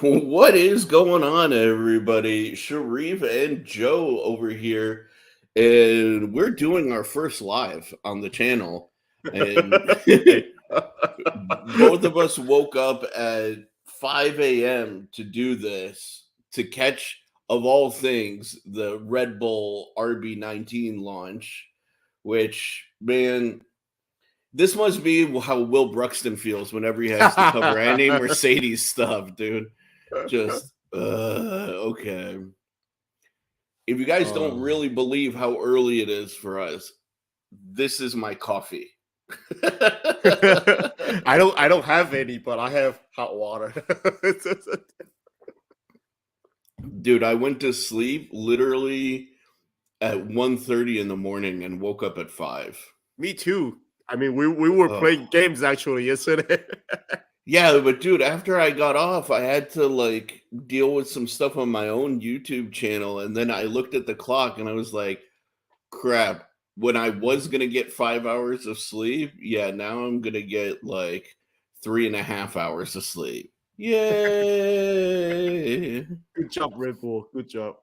What is going on, everybody? Sharif and Joe over here, and we're doing our first live on the channel. And both of us woke up at 5 a.m. to do this, to catch, of all things, the Redbull RB19 launch, which, man, this must be how Will Bruxton feels whenever he has to cover any Mercedes stuff, dude. Just okay. If you guys don't Uh, really believe how early it is for us, this is my coffee. I don't have any, but I have hot water. Dude, I went to sleep literally at 1:30 in the morning and woke up at 5. Me too. I mean, we were Ugh. playing games actually yesterday. Yeah, but dude, after I got off, I had to like deal with some stuff on my own YouTube channel, and then I looked at the clock and I was like, crap, when I was gonna get 5 hours of sleep, yeah, now I'm gonna get like 3.5 hours of sleep. Yay! Good job, Red Bull. Good job.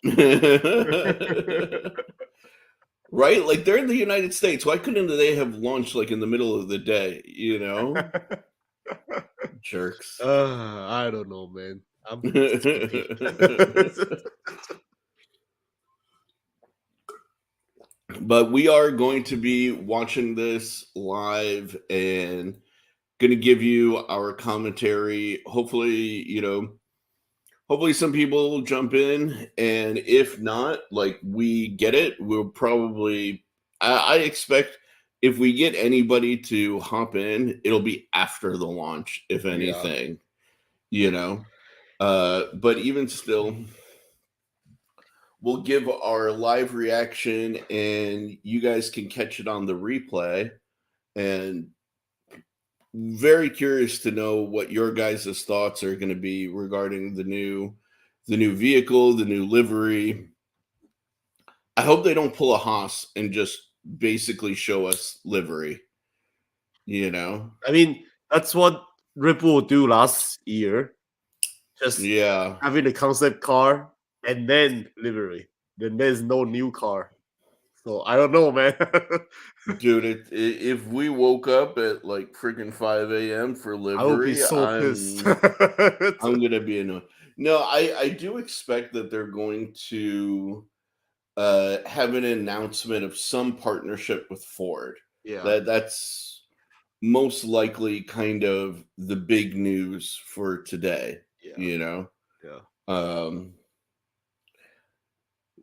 Right? Like they're in the United States. Why couldn't they have launched like in the middle of the day? You know, jerks. I don't know, man. I'm sleepy. But we are going to be watching this live and going to give you our commentary. Hopefully some people will jump in, and if not, like, we get it, we'll probably I expect if we get anybody to hop in, it'll be after the launch, if Yeah. anything, you know. But even still, we'll give our live reaction and you guys can catch it on the replay. And very curious to know what your guys' thoughts are going to be regarding the new vehicle, the new livery. I hope they don't pull a Haas and just basically show us livery. You know? I mean, that's what Red Bull do last year. Just Yeah. having a concept car and then livery. Then there's no new car. So I don't know, man. Dude, if we woke up at like freaking 5 a.m. for I would be livery, so pissed. I'm gonna be annoyed. No, I do expect that they're going to have an announcement of some partnership with Ford. Yeah. That's most likely kind of the big news for today. Yeah. You know, Yeah.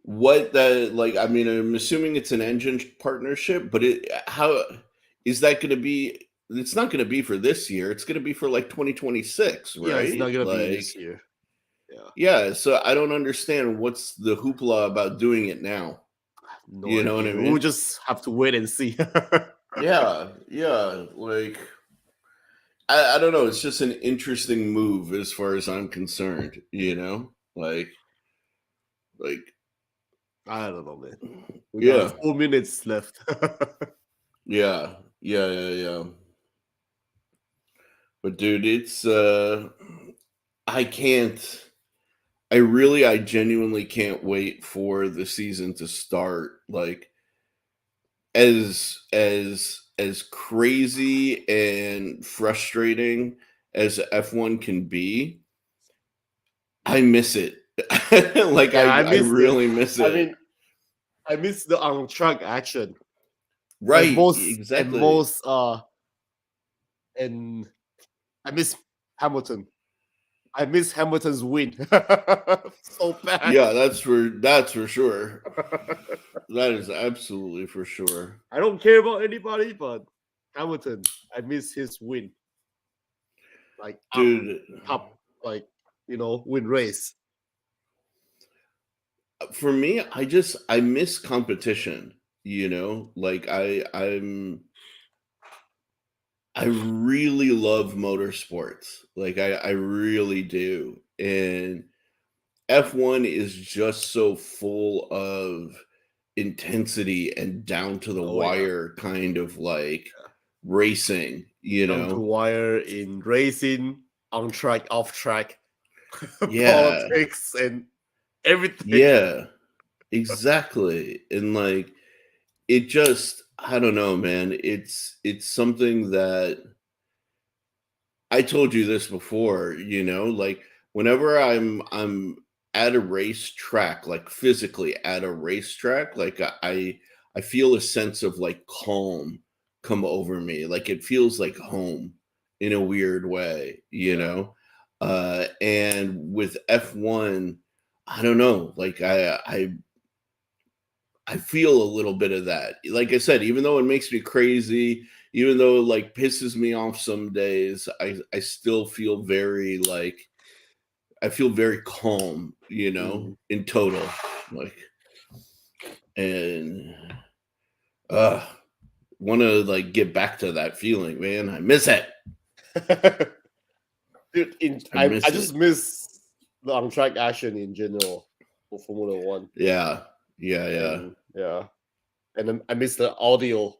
what that like? I mean, I'm assuming it's an engine partnership, but how is that going to be? It's not going to be for this year. It's going to be for like 2026, right? Yeah, it's not gonna be Like, this year. Yeah. yeah. So I don't understand what's the hoopla about doing it now. No You know what I idea. mean? We'll just have to wait and see. Yeah, yeah. Like, I don't know. It's just an interesting move as far as I'm concerned. You know, like, I don't know, man. We yeah, got 4 minutes left. yeah, yeah. But dude, it's I can't. I genuinely can't wait for the season to start. Like, as crazy and frustrating as F1 can be, I miss it. Like, Yeah, I really miss it. I mean, I miss the on track action. Right, And exactly. and I miss Hamilton. I miss Hamilton's win so bad. Yeah, that's for sure. That is absolutely for sure. I don't care about anybody, but Hamilton, I miss his win. Like, Dude, top, like, win race. for me, I miss competition, you know? Like, I really love motorsports. Like, I really do. And F1 is just so full of intensity and down to the Oh yeah, wire kind of like racing, you down to know? wire in racing, on track, off track. Yeah. politics and everything. Yeah. Exactly. And like it just I don't know, man. It's something that I told you this before, like whenever I'm at a racetrack, like physically at a racetrack, like I feel a sense of like calm come over me. Like it feels like home in a weird way, you Yeah. know? And with F1, I don't know, like I feel a little bit of that. Like I said, even though it makes me crazy, even though it like pisses me off some days, I still feel very like I feel very calm, Mm. in total. Like and uh want to like get back to that feeling, man. I miss it. Dude, I I miss it. just miss the on track action in general for Formula One, Yeah. Yeah, yeah. and yeah, and then I miss the audio,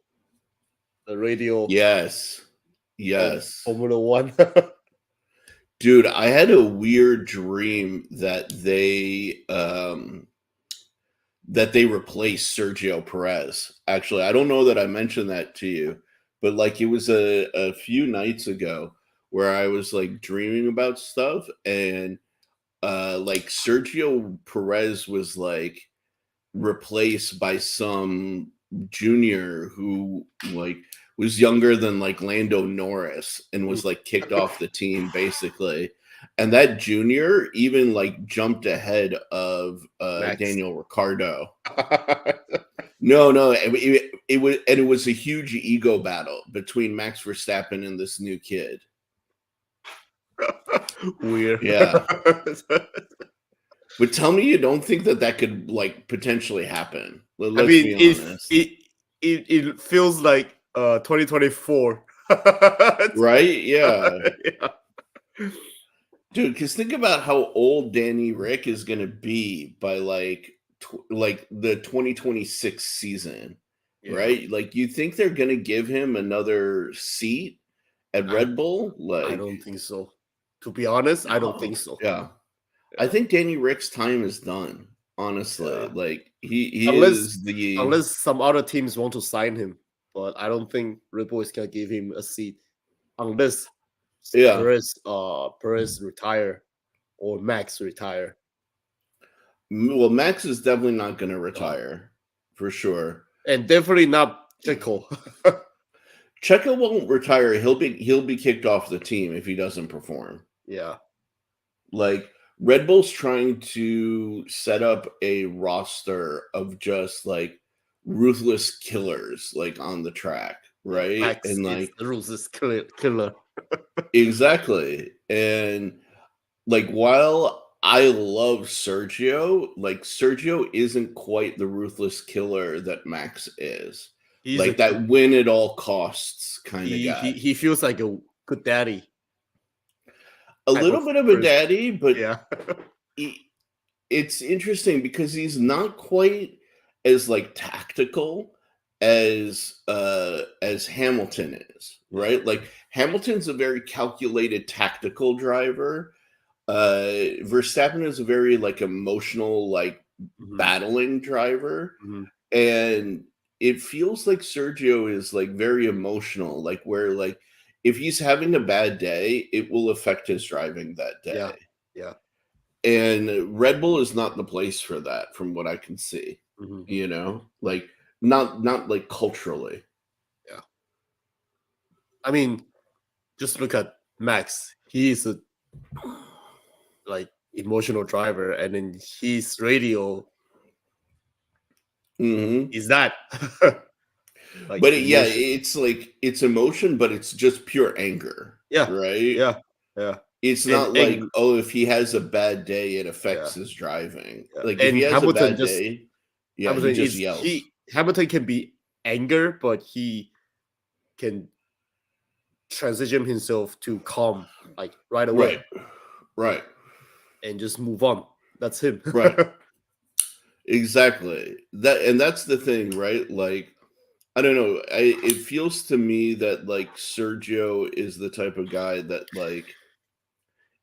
the radio Yes. of Yes. Formula One. Dude, I had a weird dream that they replaced Sergio Perez. Actually, I don't know that I mentioned that to you, but like it was a few nights ago where I was like dreaming about stuff and like Sergio Perez was like replaced by some junior who like was younger than like Lando Norris and was like kicked off the team basically. And that junior even like jumped ahead of Max. Daniel Ricciardo. No, no, it was a huge ego battle between Max Verstappen and this new kid. Weird. Yeah. But tell me you don't think that that could like potentially happen. I Let's mean, be if honest. it feels like 2024. Right? Yeah. Yeah. Dude, because think about how old Danny Rick is going to be by like the 2026 season, Yeah. right? Like, you think they're going to give him another seat at I Red Bull? I Like, don't think so. To be honest, I don't think no. so. Yeah, I Yeah. think Danny Rick's time is done. Honestly, Yeah. like he Unless is the unless some other teams want to sign him, but I don't think Red Bull is gonna give him a seat unless yeah. Perez retire or Max retire. Well, Max is definitely not going to Uh, retire for sure. and definitely not Checo. Checo won't retire. He'll be kicked off the team if he doesn't perform. Yeah. Like Red Bull's trying to set up a roster of just like ruthless killers like on the track, Yeah. right? Max And is like the rules is killer. exactly. And like while I love Sergio, like Sergio isn't quite the ruthless killer that Max is. He's a Like good that win at all costs kind of he guy. he feels like a good daddy A type of little bit of a person. daddy, but Yeah. he, it's interesting because he's not quite as like tactical as Hamilton is, Yeah. right? Like Hamilton's a very calculated tactical driver. Verstappen is a very like emotional, like Mhm. battling driver. Mhm. And it feels like Sergio is like very emotional, like where like if he's having a bad day, it will affect his driving that Yeah. day. Yeah. And Red Bull is not the place for that from what I can see, Mhm. like not like culturally. Yeah. I mean, just look at Max. He is a like emotional driver, and then his radio Hmm. is that like But yeah, emotion. it's like it's emotion, but it's just pure anger, Yeah, right? yeah, yeah, It's and not like, angry. oh, if he has a bad day, it Yeah, affects his driving. yeah. Like if he And has a bad day, yeah, he Hamilton just is yells. he Hamilton can be anger, but he can transition himself to calm like right away Right. Right. and just move on. That's him. Right. Exactly. That's the thing, right? Like I don't know. It feels to me that like Sergio is the type of guy that like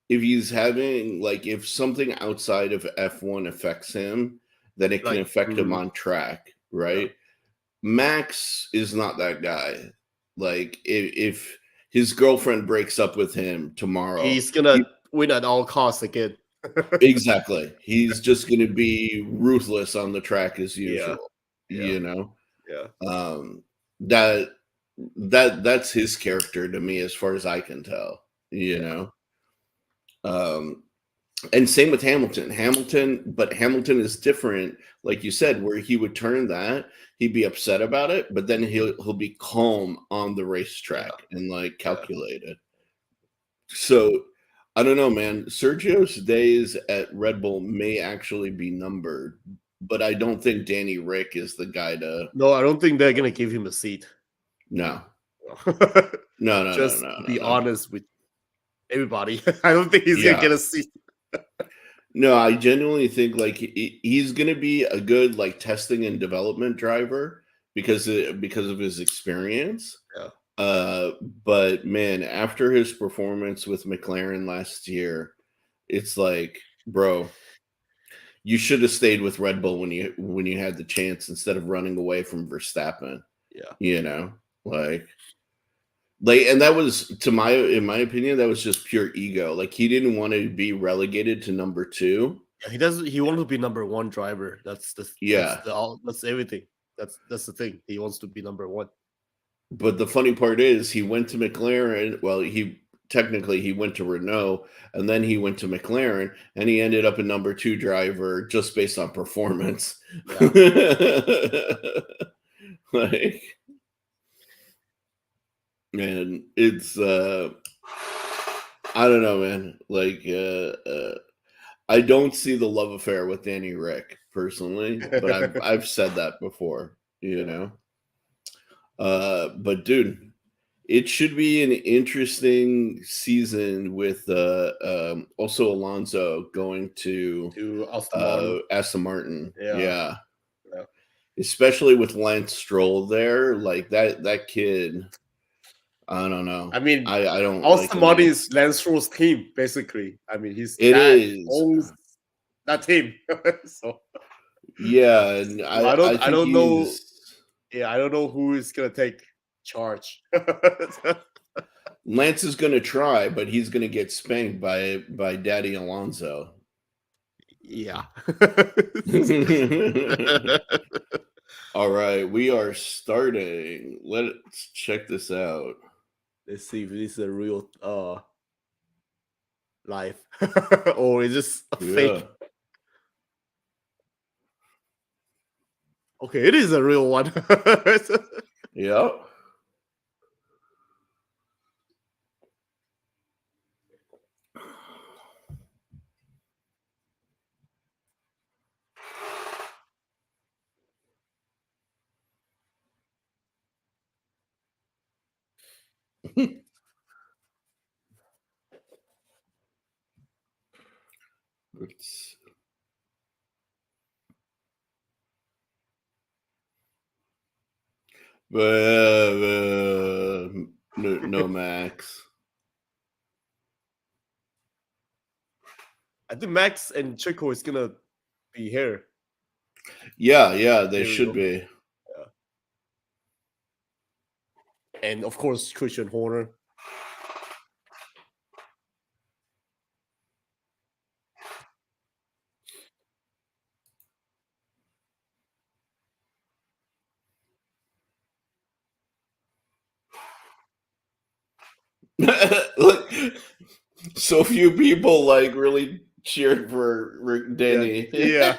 if he's having like if something outside of F1 affects him, then it can Like, affect him on track, yeah, right? Max is not that guy. Like if his girlfriend breaks up with him tomorrow, he's gonna win at all costs again. exactly. He's just going to be ruthless on the track as Yeah, usual, yeah, you know? yeah, Um that that's his character to me as far as I can tell, you yeah, know? Um and same with Hamilton. But Hamilton is different, like you said, where he would turn that, he'd be upset about it, but then he'll be calm on the yeah, racetrack and like yeah. calculated. So I don't know, man. Sergio's days at Red Bull may actually be numbered, but I don't think Danny Rick is the guy to. No, I don't think they're gonna give him a seat. No, no, no, no, Just no, to no, be no. honest with everybody, I don't think he's gonna Yeah, get a seat. no. I genuinely think like he's gonna be a good like testing and development driver because of his experience. Yeah, Uh, but man, after his performance with McLaren last year, it's like, bro, you should have stayed with Red Bull when you had the chance instead of running away from Verstappen. yeah. You know, like and that was to my in my opinion that was just pure ego. Like he didn't want to be relegated to number two. Yeah, he doesn't. He wants to be number one driver. Yeah, that's everything. That's the thing. He wants to be number one. but the funny part is he went to McLaren. Well, he technically he went to Renault and then he went to McLaren and he ended up a number two driver just based on performance. Yeah, Like, and it's I don't know, man. Like, I don't see the love affair with Danny Rick personally, but I've said that before, you yeah. know. But dude, it should be an interesting season with also Alonso going to To Aston Martin. Aston Martin. Yeah, Yeah, yeah. especially with Lance Stroll there, like that kid. I don't know. I mean, I don't like Aston him, Martin man. is Lance Stroll's team, basically. I mean, his It dad is. owns that team, so Yeah, and I I think don't know. he's Yeah, I don't know who is gonna take charge. Lance is going to try, but he's going to get spanked by Daddy Alonso. Yeah. All right, we are starting. Let's check this out. Let's see if this is a real life or is this a Yeah. fake? Okay, it is a real one. Yep. Let's, no, Max. I think Max and Chico is gonna be here. Yeah, yeah, they There we should go. be. Yeah. And of course, Christian Horner. Look, so few people like really cheered for Yeah, Danny. yeah.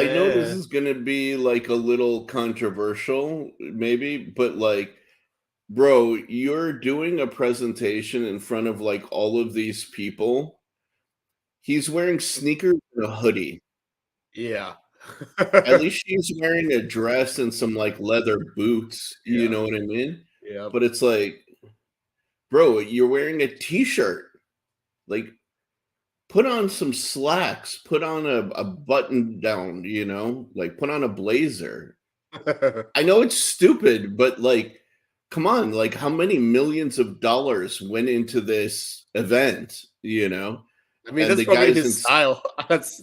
I know this Yeah, is gonna be like a little controversial, maybe, but like, bro, you're doing a presentation in front of like all of these people. He's wearing sneakers and a hoodie. yeah, At least she's wearing a dress and some like leather boots. You yeah, know what I mean? yeah. But it's like, bro, you're wearing a t-shirt. Like, put on some slacks, put on a button down, like put on a blazer. I know it's stupid, but like, come on, like how many millions of dollars went into this event, I mean, And that's the probably guys his in style. That's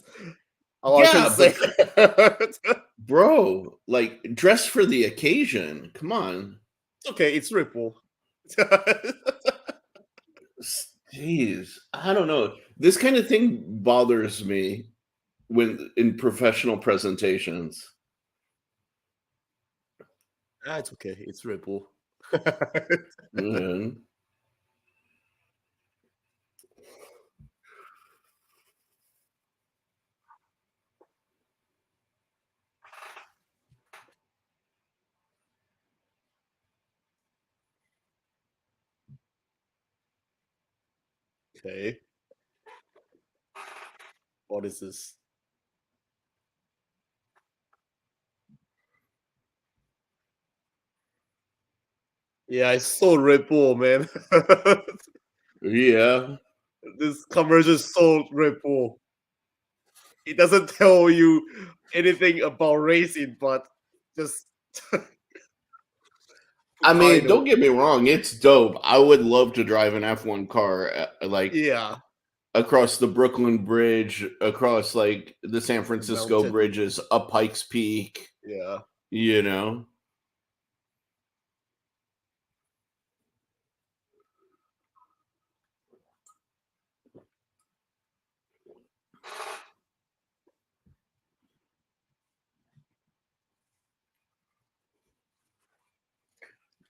all I can yeah, say. but bro, like dress for the occasion. Come on. Okay, it's Ripple. Jeez, I don't know. This kind of thing bothers me when in professional presentations. It's okay. It's Ripple. Mhm. Okay, what is this? Yeah, I saw Red Bull, man. Yeah. This commercial is so Red Bull. It doesn't tell you anything about racing, but just I mean, title. don't get me wrong, it's dope. I would love to drive an F1 car, like, Yeah, across the Brooklyn Bridge, across, like, the San the Francisco mountain. bridges, up Pikes Peak, Yeah, you know?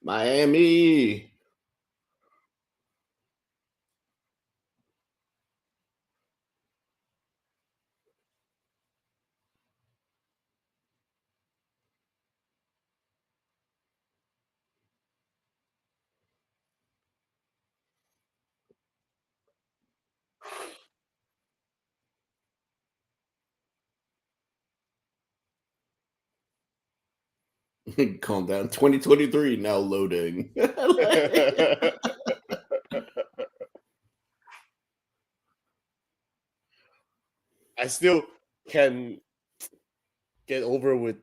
Miami. Calm down. 2023 now loading. I still can get over with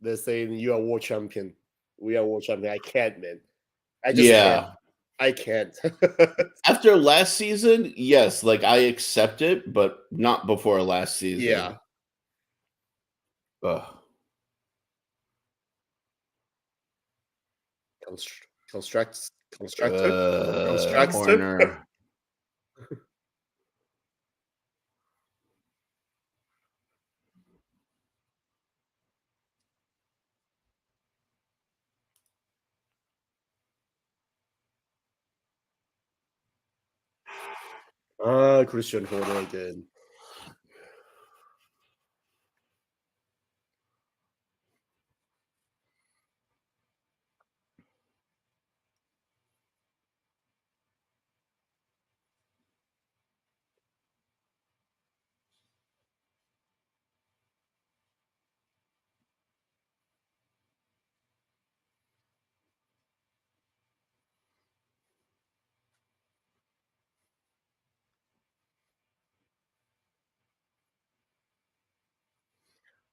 the saying you are world champion. We are world champion. I can't, man. I just can't. Yeah. I can't. After last season, yes, like, I accept it, but not before last Yeah. season. Ugh. Constructs constructive constructive. Horner. Christian Horner again.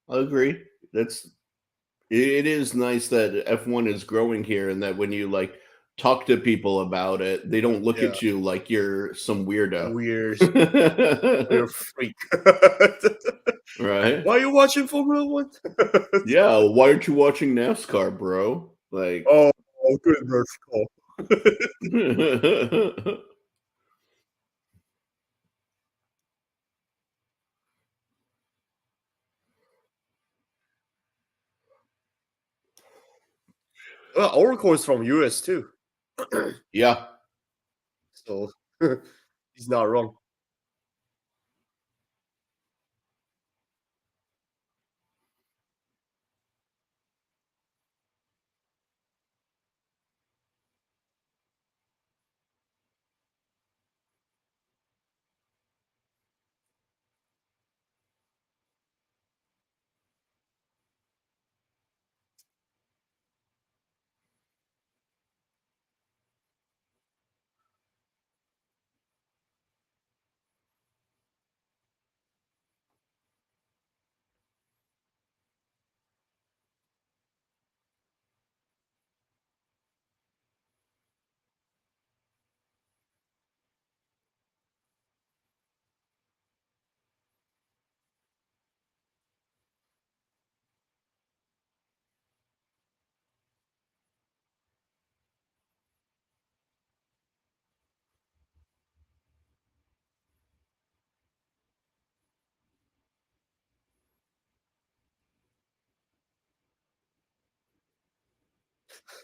I agree. It is nice that F1 is growing here and that when you like talk to people about it, they don't look Yeah. at you like you're some weirdo. Weird weird freak. Right? Why are you watching Formula One? Yeah, why aren't you watching NASCAR, bro? Like Oh, goodness. Oh. Oracle is from US too. yeah. So he's not wrong.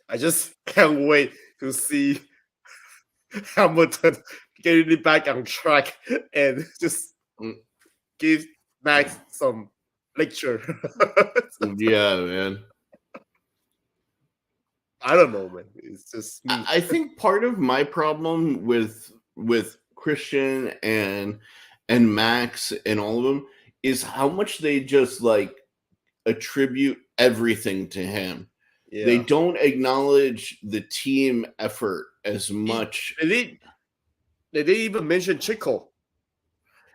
I just can't wait to see Hamilton getting it back on track and just Mm, give Max some lecture. yeah, man. I don't know, man. It's just me. I think part of my problem with Christian and Max and all of them is how much they just like attribute everything to him. They Yeah. don't acknowledge the team effort as He, much. they did. They didn't even mention Chico.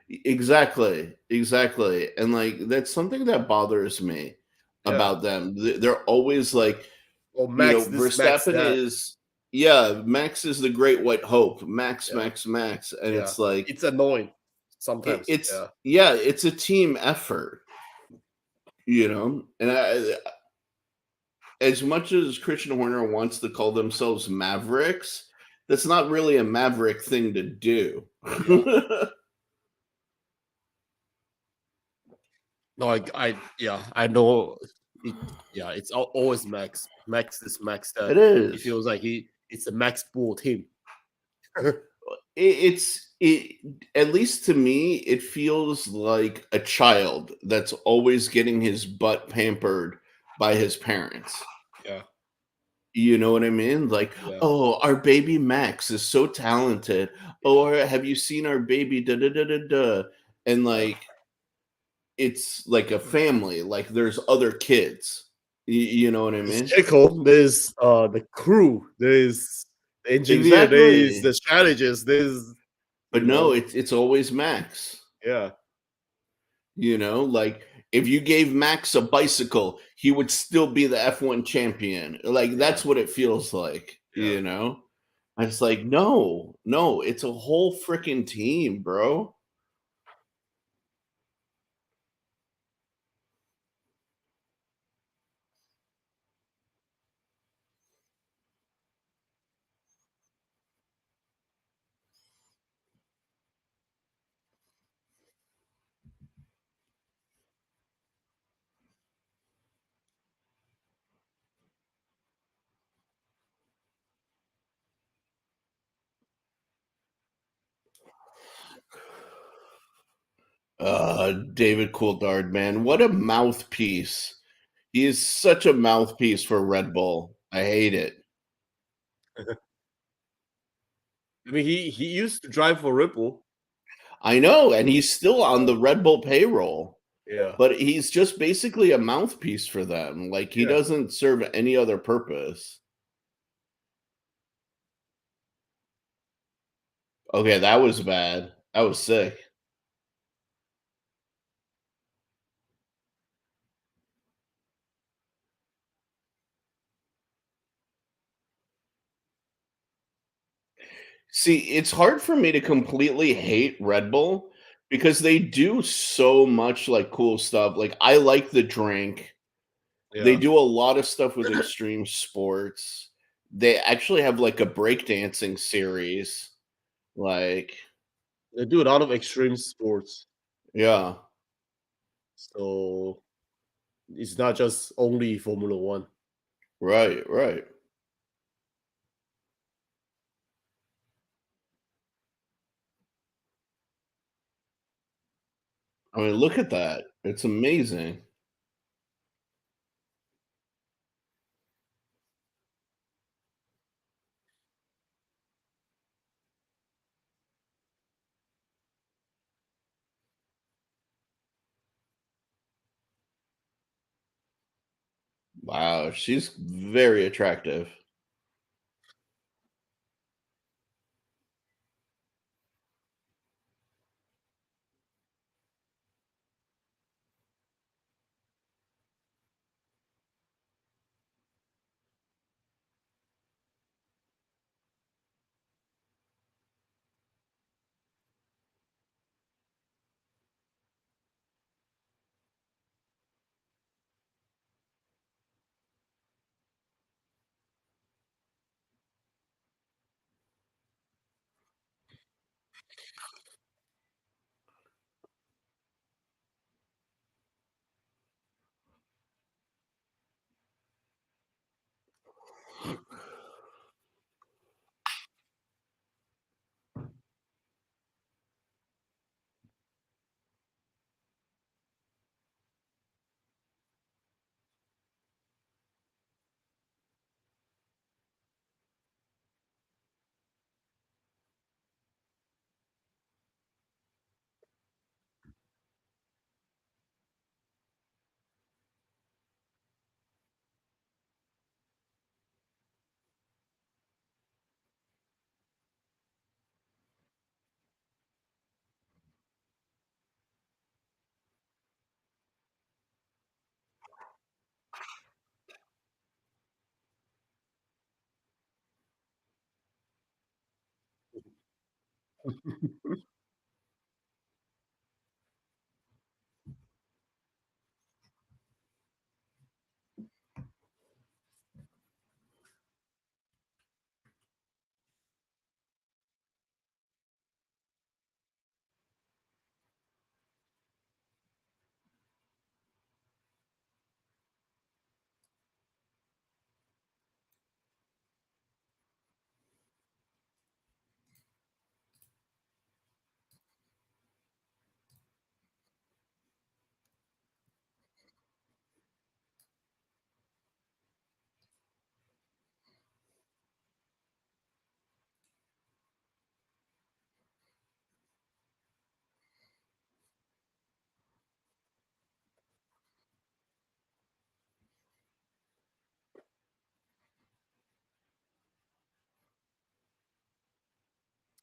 Exactly, exactly. And like that's something that bothers me Yeah. about them. They're always like, Or Max this, Max Verstappen that. is, yeah, Max is the great white hope. Max, Yeah. Max, Max. And Yeah. it's like It's annoying sometimes. it's Yeah. yeah, it's a team effort. And as much as Christian Horner wants to call themselves Mavericks, that's not really a Maverick thing to do. Yeah. No, yeah, I know. It, yeah, it's always Max. Max this, Max that. It It is. feels like it's a Max Bull team. It at least to me, it feels like a child that's always getting his butt pampered by his parents. Yeah. You know what I mean? Like, Yeah. oh, our baby Max is so talented. Yeah. Or have you seen our baby? Da da da da da. And Yeah. like, it's like a family. Like, there's other kids. You know what I There's mean? Chico. There's the crew. There's the engineer. There's Exactly. the strategist. There's But you no, know. it's always Max. Yeah. Like if you gave Max a bicycle, he would still be the F1 champion. Like Yeah. that's what it feels like, Yeah. you know? I was like, no, no, it's a whole freaking team, bro. David Coulthard, man, what a mouthpiece. He is such a mouthpiece for Red Bull. I hate it. I mean, he used to drive for Ripple. I know, and he's still on the Red Bull payroll, Yeah. but he's just basically a mouthpiece for them. Like he Yeah. doesn't serve any other purpose. Okay, that was bad. That was sick. See, it's hard for me to completely hate Red Bull because they do so much like cool stuff. Like I like the drink. They Yeah. do a lot of stuff with extreme sports. They actually have like a breakdancing series. Like, They do a lot of extreme sports. yeah, So it's not just only Formula One. right, right. I mean, look at that. It's amazing. Wow, she's very attractive.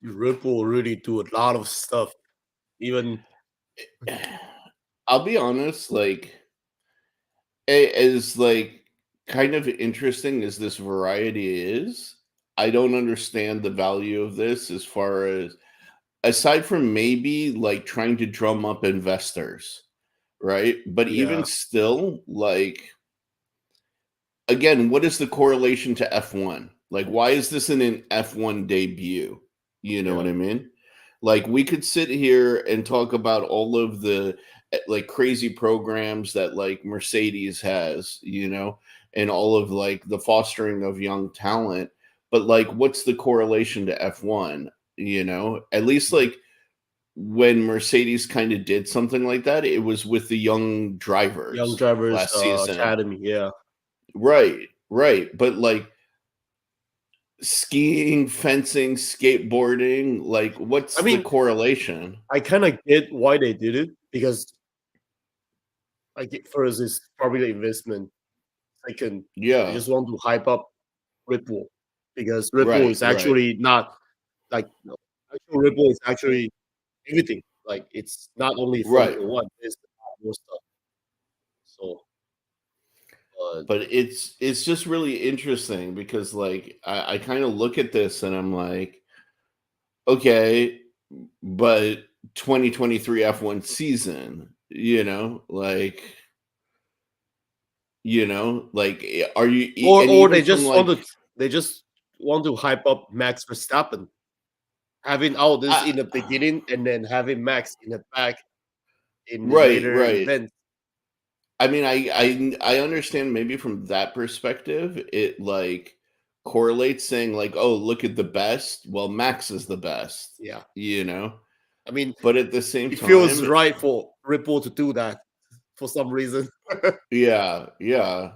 Ripple really do a lot of stuff. Even I'll be honest, like as like kind of interesting as this variety is, I don't understand the value of this as far as aside from maybe like trying to drum up investors, right? But even yeah, still, like again, what is the correlation to F1? Like, why is this in an F1 debut? You know what yeah. I mean? Like, we could sit here and talk about all of the like crazy programs that like Mercedes has, and all of like the fostering of young talent. But like, what's the correlation to F1? At least like when Mercedes kind of did something like that, it was with the young Young drivers drivers last season. academy. Yeah, Right, right. But like skiing, fencing, skateboarding, like I what's the mean, correlation? I kind of get why they did it because I get first is probably the investment. Second, they Yeah, just want to hype up Redbull because Redbull right, is right, actually not like actual Redbull is actually everything. Like it's not only right. Formula One, there's a lot more stuff. So, But it's just really interesting because like I kind of look at this and I'm like, okay, but 2023 F1 season, like are you and or even they from just want like to they just want to hype up Max Verstappen, having all this I, in the beginning and then having Max in the back in right, later right. events. I mean, I understand maybe from that perspective, it like correlates saying like, oh, look at the best. Well, Max is the best, Yeah, you know. I mean, But at the same it feels time, right for Ripple to do that for some reason. yeah, yeah.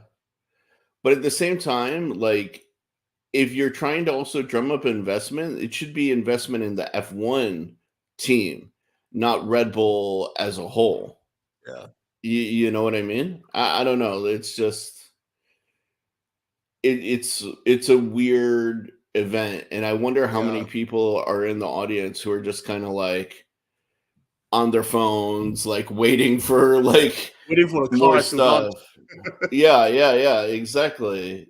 But at the same time, like if you're trying to also drum up investment, it should be investment in the F1 team, not Red Bull as a whole. Yeah. You know what I mean? I don't know. It's just it's a weird event, and I wonder how many Yeah, people are in the audience who are just kind of like on their phones, like waiting for like waiting for the more car to launch. stuff. Yeah, yeah, yeah, exactly.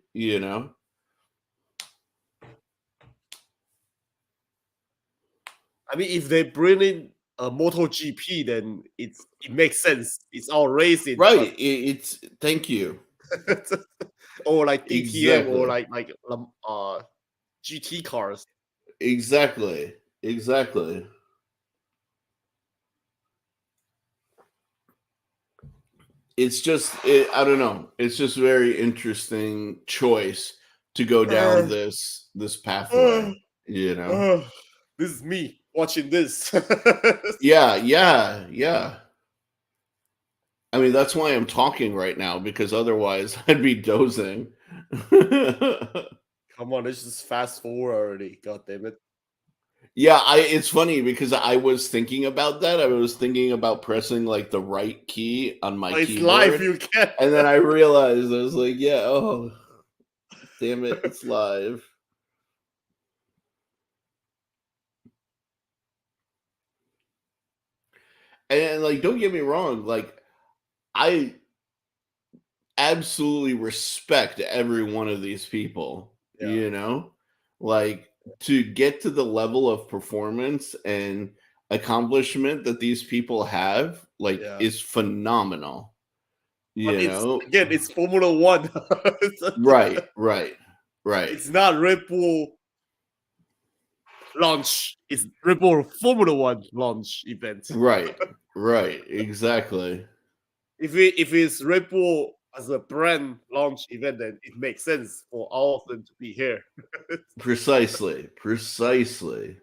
I mean, if they bring in a MotoGP, then it makes sense. It's all racing, but Right. It's thank you. or like DTM or Exactly. GT cars. Exactly. Exactly. I don't know. It's just very interesting choice to go down Uh, this uh, pathway, you know. uh, this is me watching this. Yeah, yeah, yeah. I mean, that's why I'm talking right now because otherwise I'd be dozing. Come on, let's just fast forward already. God damn it! Yeah, it's funny because I was thinking about that. I was thinking about pressing like the right key on my But it's live. keyboard, You can. and then I realized I was like, yeah, oh, damn it, it's live. And like don't get me wrong, like I absolutely respect every one of these people, Yeah. like to get to the level of performance and accomplishment that these people have, like, Yeah. is phenomenal. But You it's know? again, it's Formula One. Right, right, right, It's not Red Bull launch. It's Red Bull Formula One launch event. right, right, exactly. If it's Red Bull as a brand launch event, then it makes sense for all of them to be here. Precisely, precisely.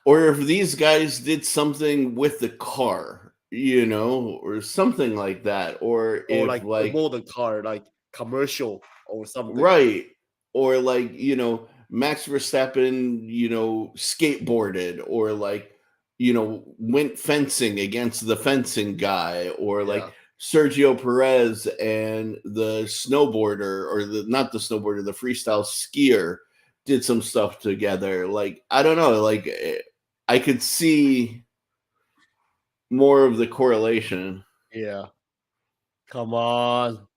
Or if these guys did something with the car, or something like that. Or Or if, like like, promote the car, like commercial or something. right. Or, like, Max Verstappen, skateboarded, or, like, went fencing against the fencing guy, or like Yeah. Sergio Perez and the snowboarder, or the not the snowboarder, the freestyle skier did some stuff together. Like, I don't know, like, I could see more of the correlation. Yeah. Come on.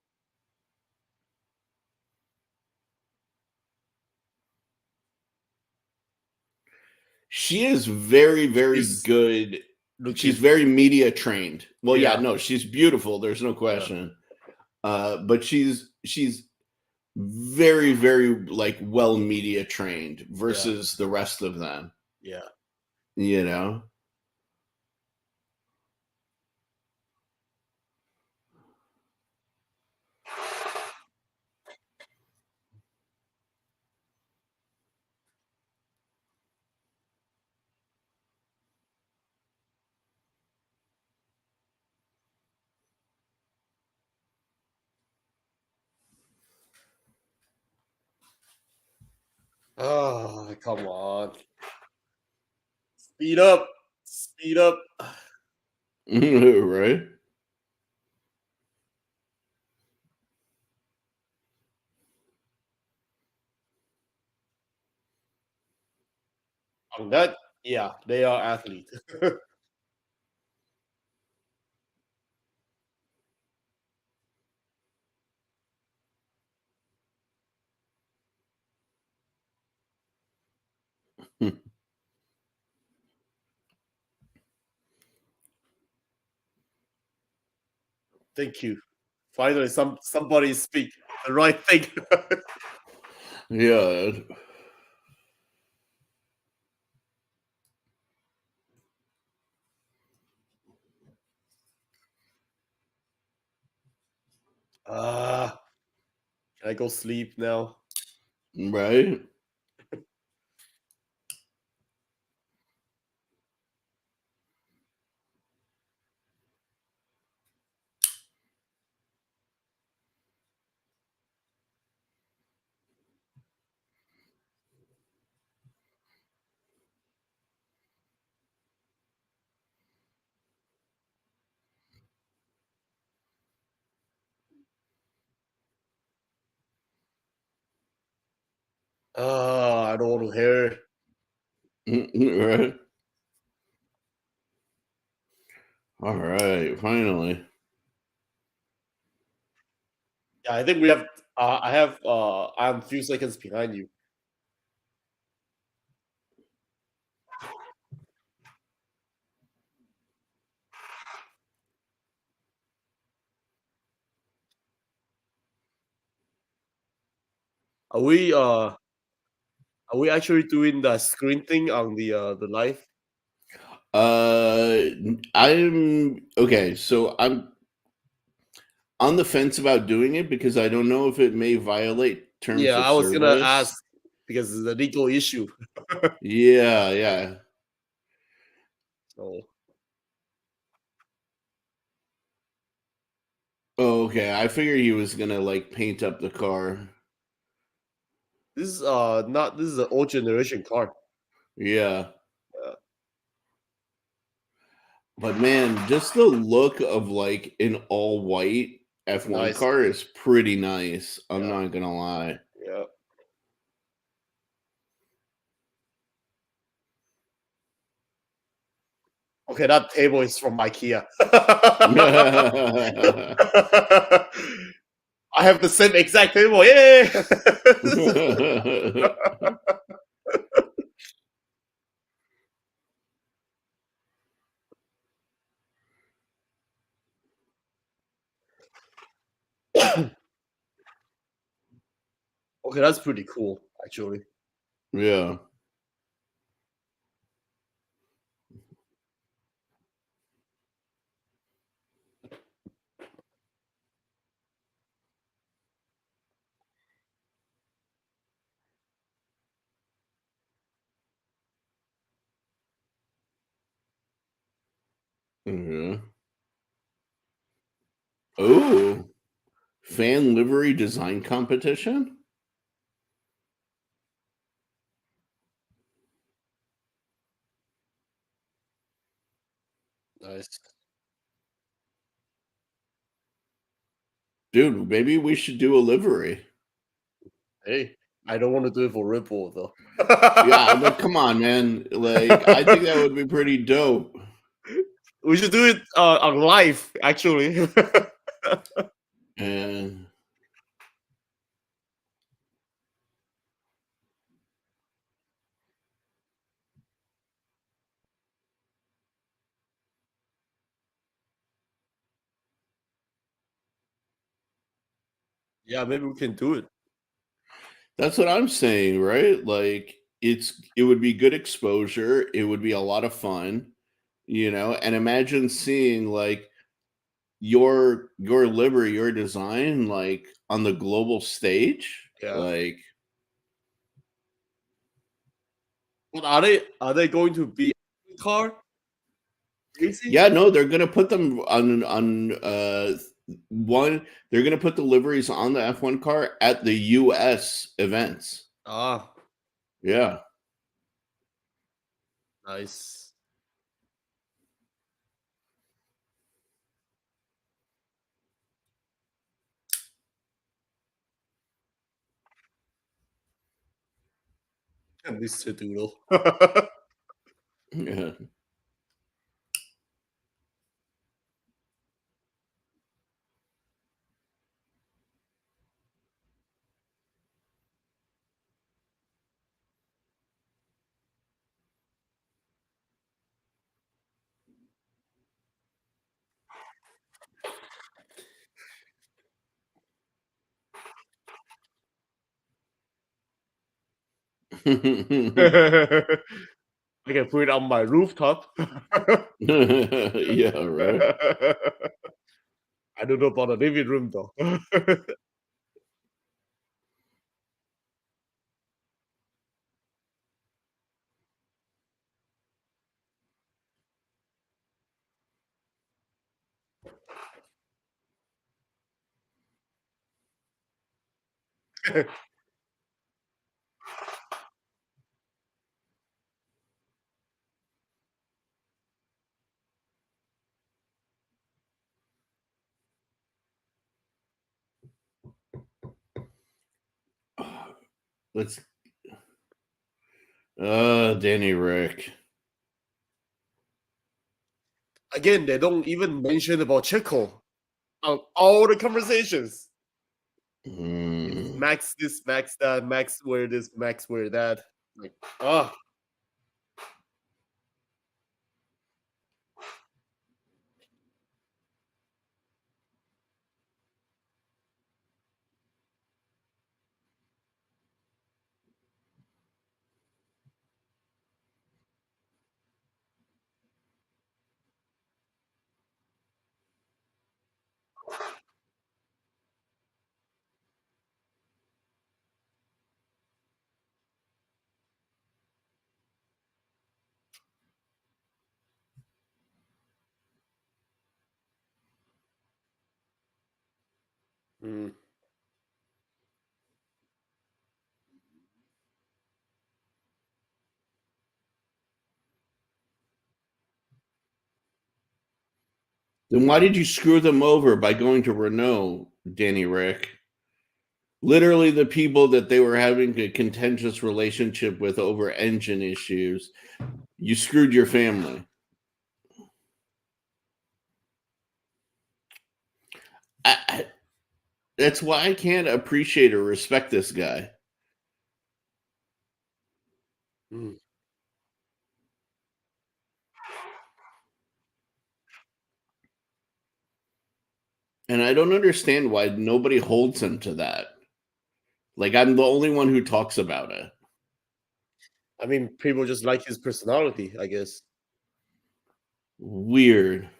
She is very, very She's good. She's looking. very media trained. Well, yeah, Yeah. no, she's beautiful. There's no Yeah. question. But she's very, very, like, well media trained Yeah. versus the rest of them. Yeah. You know. Oh, come on. Speed up. Speed up. Right. On that, yeah, they are athletes. Thank you. Finally, somebody speak the right thing. Yeah. Ah, can I go sleep now? Right. Ah, I don't want to hear. Right. All right. Finally. Yeah, I think we have. I have. I'm a few seconds behind you. Are we? Are we actually doing the screen thing on the live? I'm okay. So I'm on the fence about doing it because I don't know if it may violate terms Yeah, of I was gonna ask service. because it's a legal issue. Yeah, yeah. So Oh, okay. I figured he was gonna, like, paint up the car. this is not this is an old generation car. Yeah. Uh, But man, just the look of, like, an all white it's F1 nice. car is pretty nice. I'm Yeah, not gonna lie. yeah. Okay, that table is from IKEA. I have the same exact table. Yeah. Okay, that's pretty cool, actually. Yeah. Mhm. Oh, fan livery design competition? Nice. Dude, maybe we should do a livery. Hey, I don't want to do it for Redbull though. Yeah, but come on, man. Like, I think that would be pretty dope. We should do it on live, actually. And Yeah, maybe we can do it. that's what I'm saying, right? Like, it would be good exposure. It would be a lot of fun, and imagine seeing like your livery, your design, like on the global stage. Yeah. Like, But are they going to be car racing? yeah, no, they're gonna put them on one. They're gonna put the liveries on the F1 car at the US events. Ah, Yeah. nice. Mr. Doodle. Yeah. I can put it on my rooftop. Yeah, right. I don't know about the living room though. Let's Danny Rick. Again, they don't even mention about Checo on all the conversations. It's Mm. Max this, Max that, Max wear this, Max wear that. Like, ah, mm. Then why did you screw them over by going to Renault, Danny Rick? Literally the people that they were having a contentious relationship with over engine issues. You screwed your family. I, That's why I can't appreciate or respect this guy. Mm. And I don't understand why nobody holds him to that. Like, I'm the only one who talks about it. I mean, people just like his personality, I guess. Weird.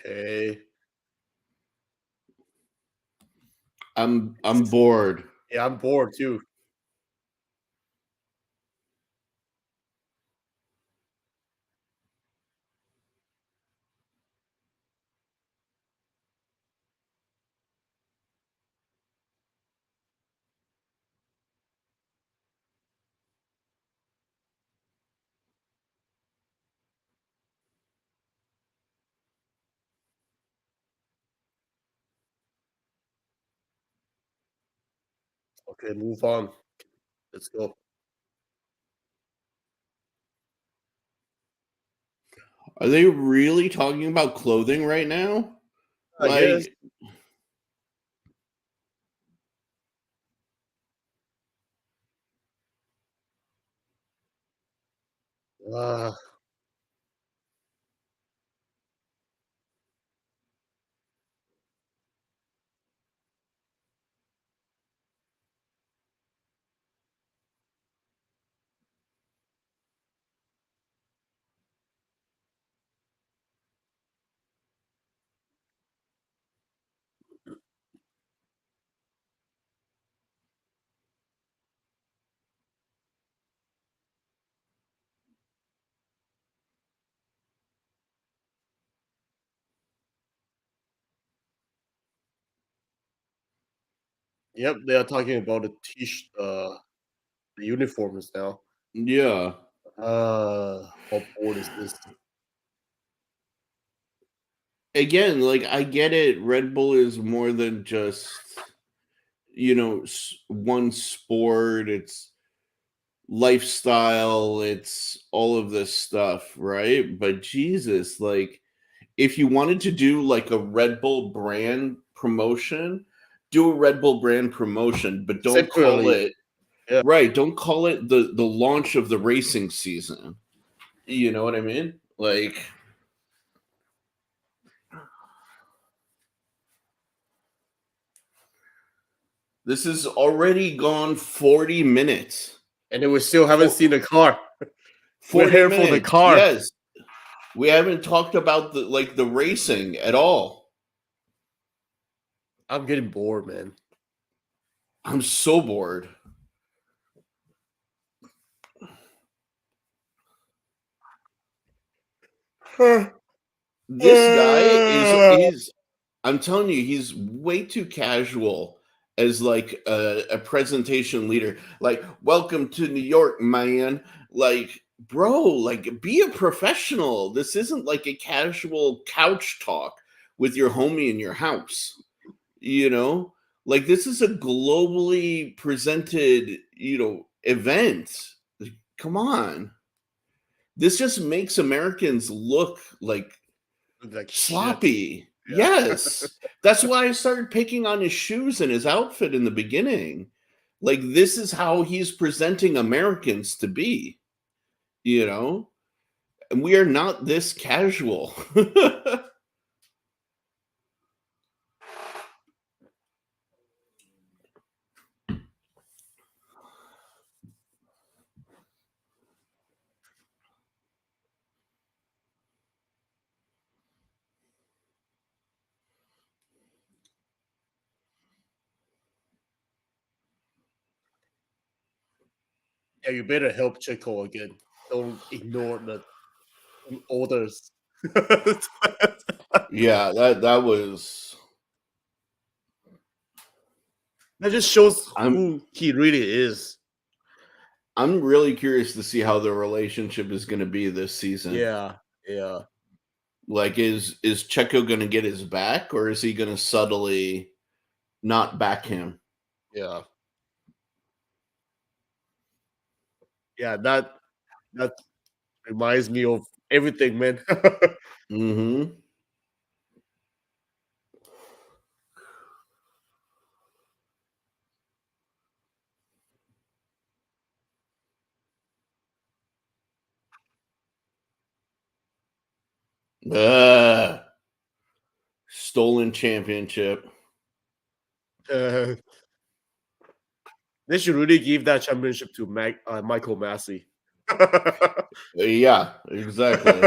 Okay. I'm bored. Yeah, I'm bored too. Okay, move on. Let's go. Are they really talking about clothing right now? I guess. Like, Uh, yep, they are talking about the uniforms now. yeah. How bored is this? Again, like, I get it. Red Bull is more than just, one sport. It's lifestyle. It's all of this stuff, right? But Jesus, like, if you wanted to do like a Red Bull brand promotion, do a Red Bull brand promotion, but don't call Separately, it yeah. right. Don't call it the launch of the racing season. You know what I mean? Like, this has already gone 40 minutes. And then we still haven't For seen the car. We're 40 here for the minutes. car. Yes. We haven't talked about the racing at all. I'm getting bored, man. I'm so bored. This guy is he's I'm telling you, he's way too casual as like a presentation leader. Like, welcome to New York, man. Like, bro, like, be a professional. This isn't like a casual couch talk with your homie in your house. You know, like, this is a globally presented, event. Like, come on. This just makes Americans look like Like shit. sloppy. Yeah. Yes. That's why I started picking on his shoes and his outfit in the beginning. Like, this is how he's presenting Americans to be, you know? And we are not this casual. Yeah, you better help Chico again. Don't ignore the orders. Yeah, that was. That just shows I'm who he really is. I'm really curious to see how the relationship is going to be this season. Yeah, yeah, Like, is Checo going to get his back, or is he going to subtly not back him? yeah, yeah. That reminds me of everything, man. Mm-hmm. Stolen championship. uh, they should really give that championship to Michael Massey. Yeah, exactly.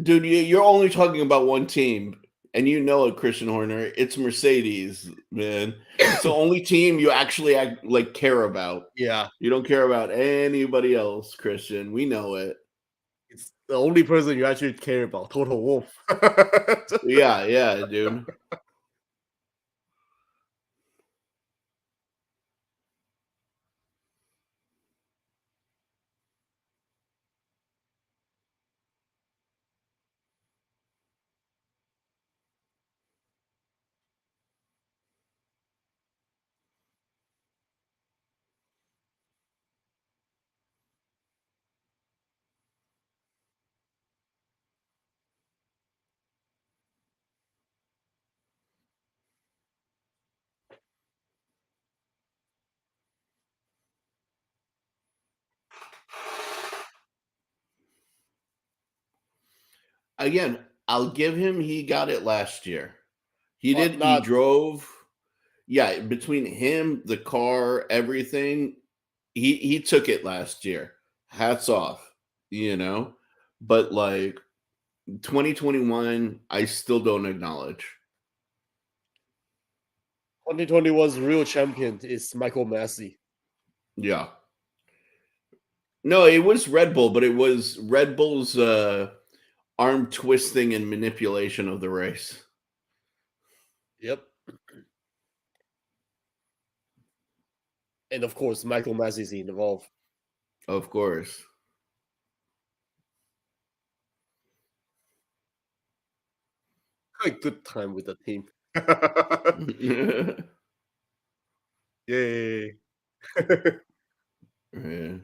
Dude, you're only talking about one team, and you know it, Christian Horner. It's Mercedes, man. It's the only team you actually like care about. Yeah, You don't care about anybody else, Christian. We know it. it's the only person you actually care about. Total Wolf. Yeah, yeah, dude. Again, I'll give him he got it last year. But He not drove, yeah, between him, the car, everything, he took it last year. Hats off, you know? But like 2021, I still don't acknowledge. 2021's real champion is Michael Massey. Yeah. No, it was Red Bull, but it was Red Bull's arm twisting and manipulation of the race. Yep. And of course, Michael Massey's involved. Of course. A good time with the team. Yay. Yeah.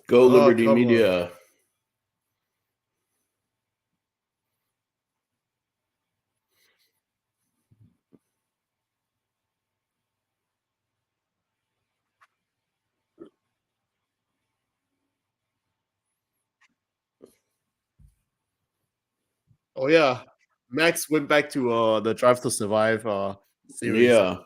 Go Oh, Liberty come on. Media. Oh yeah, Max went back to the Drive to Survive series. Yeah.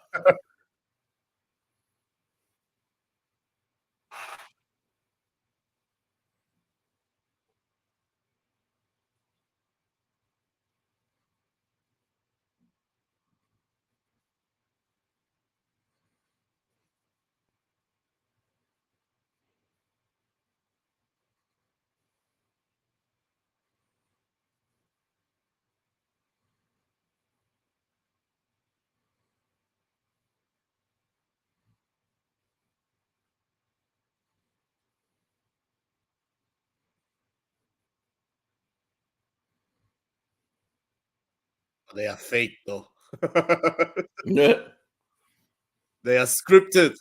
They are fake though. Yeah. They are scripted.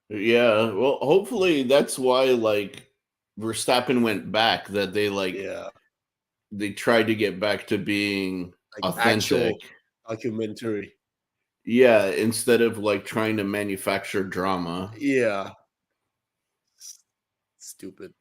Yeah. Well, hopefully that's why like Verstappen went back, that Yeah, they tried to get back to being like authentic. actual documentary. Yeah, instead of like trying to manufacture drama. Yeah, stupid.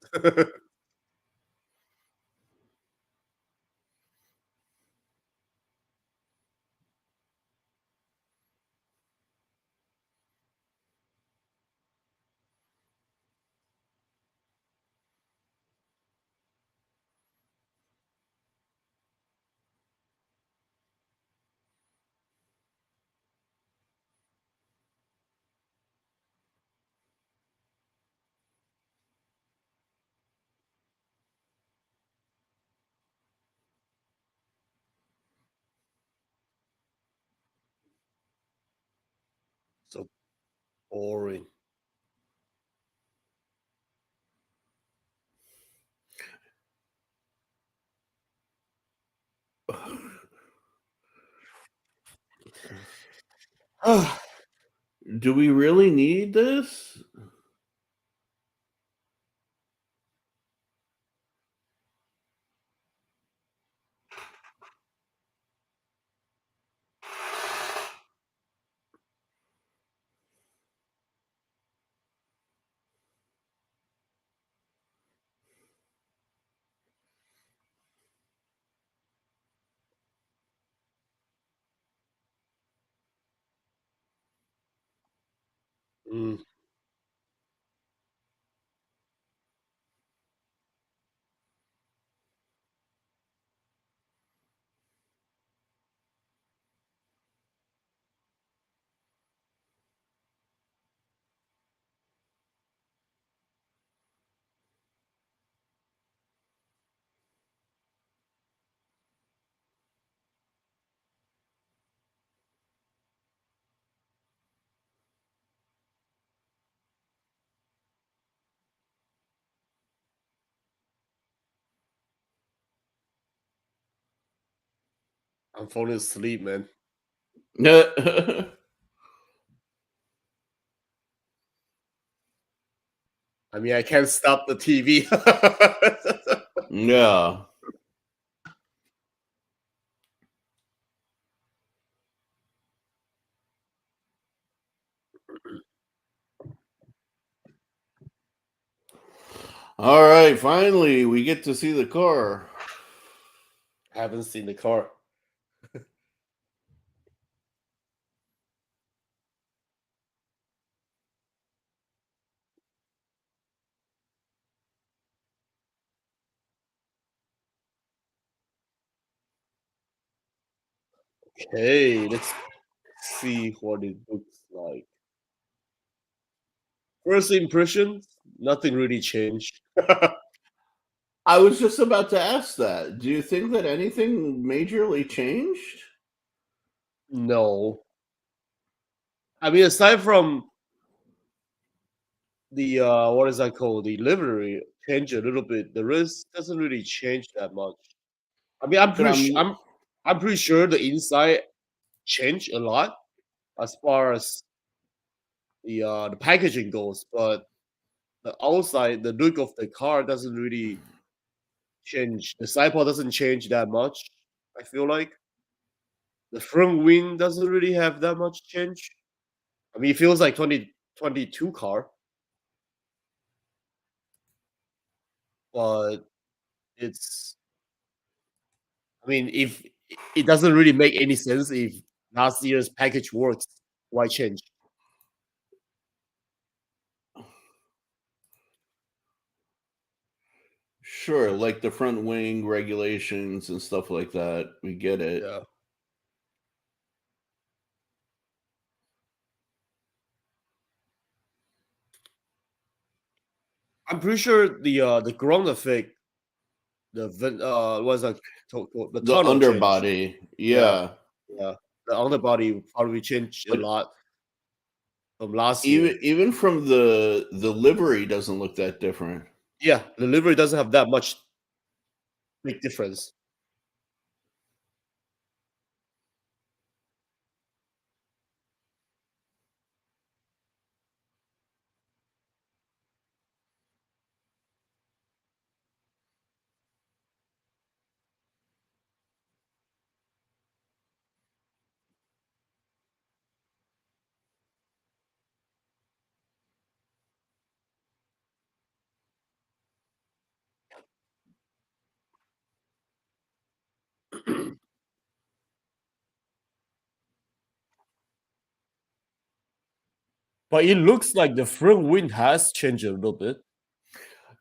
So boring. Do we really need this? Mm. I'm falling asleep, man. I mean, I can't stop the TV. Yeah. All right, finally we get to see the car. I haven't seen the car. Okay, let's see what it looks like. First impressions, nothing really changed. I was just about to ask that. Do you think that anything majorly changed? No. I mean, aside from the what is that called? The livery change a little bit. The rest doesn't really change that much. I mean, But I'm I'm pretty sure the inside changed a lot as far as the packaging goes, but the outside, the look of the car doesn't really change. The side pod doesn't change that much. I feel like the front wing doesn't really have that much change. I mean, it feels like 2022 car, but it's I mean, if it doesn't really make any sense if last year's package works, why change? Sure, like the front wing regulations and stuff like that. We get it. Yeah. I'm pretty sure the ground effect, what's that called? The The tunnel change. underbody, Yeah, yeah. yeah. The underbody will probably change a But lot from last year. even from the livery doesn't look that different. Yeah, the livery doesn't have that much big difference. But it looks like the front wing has changed a little bit.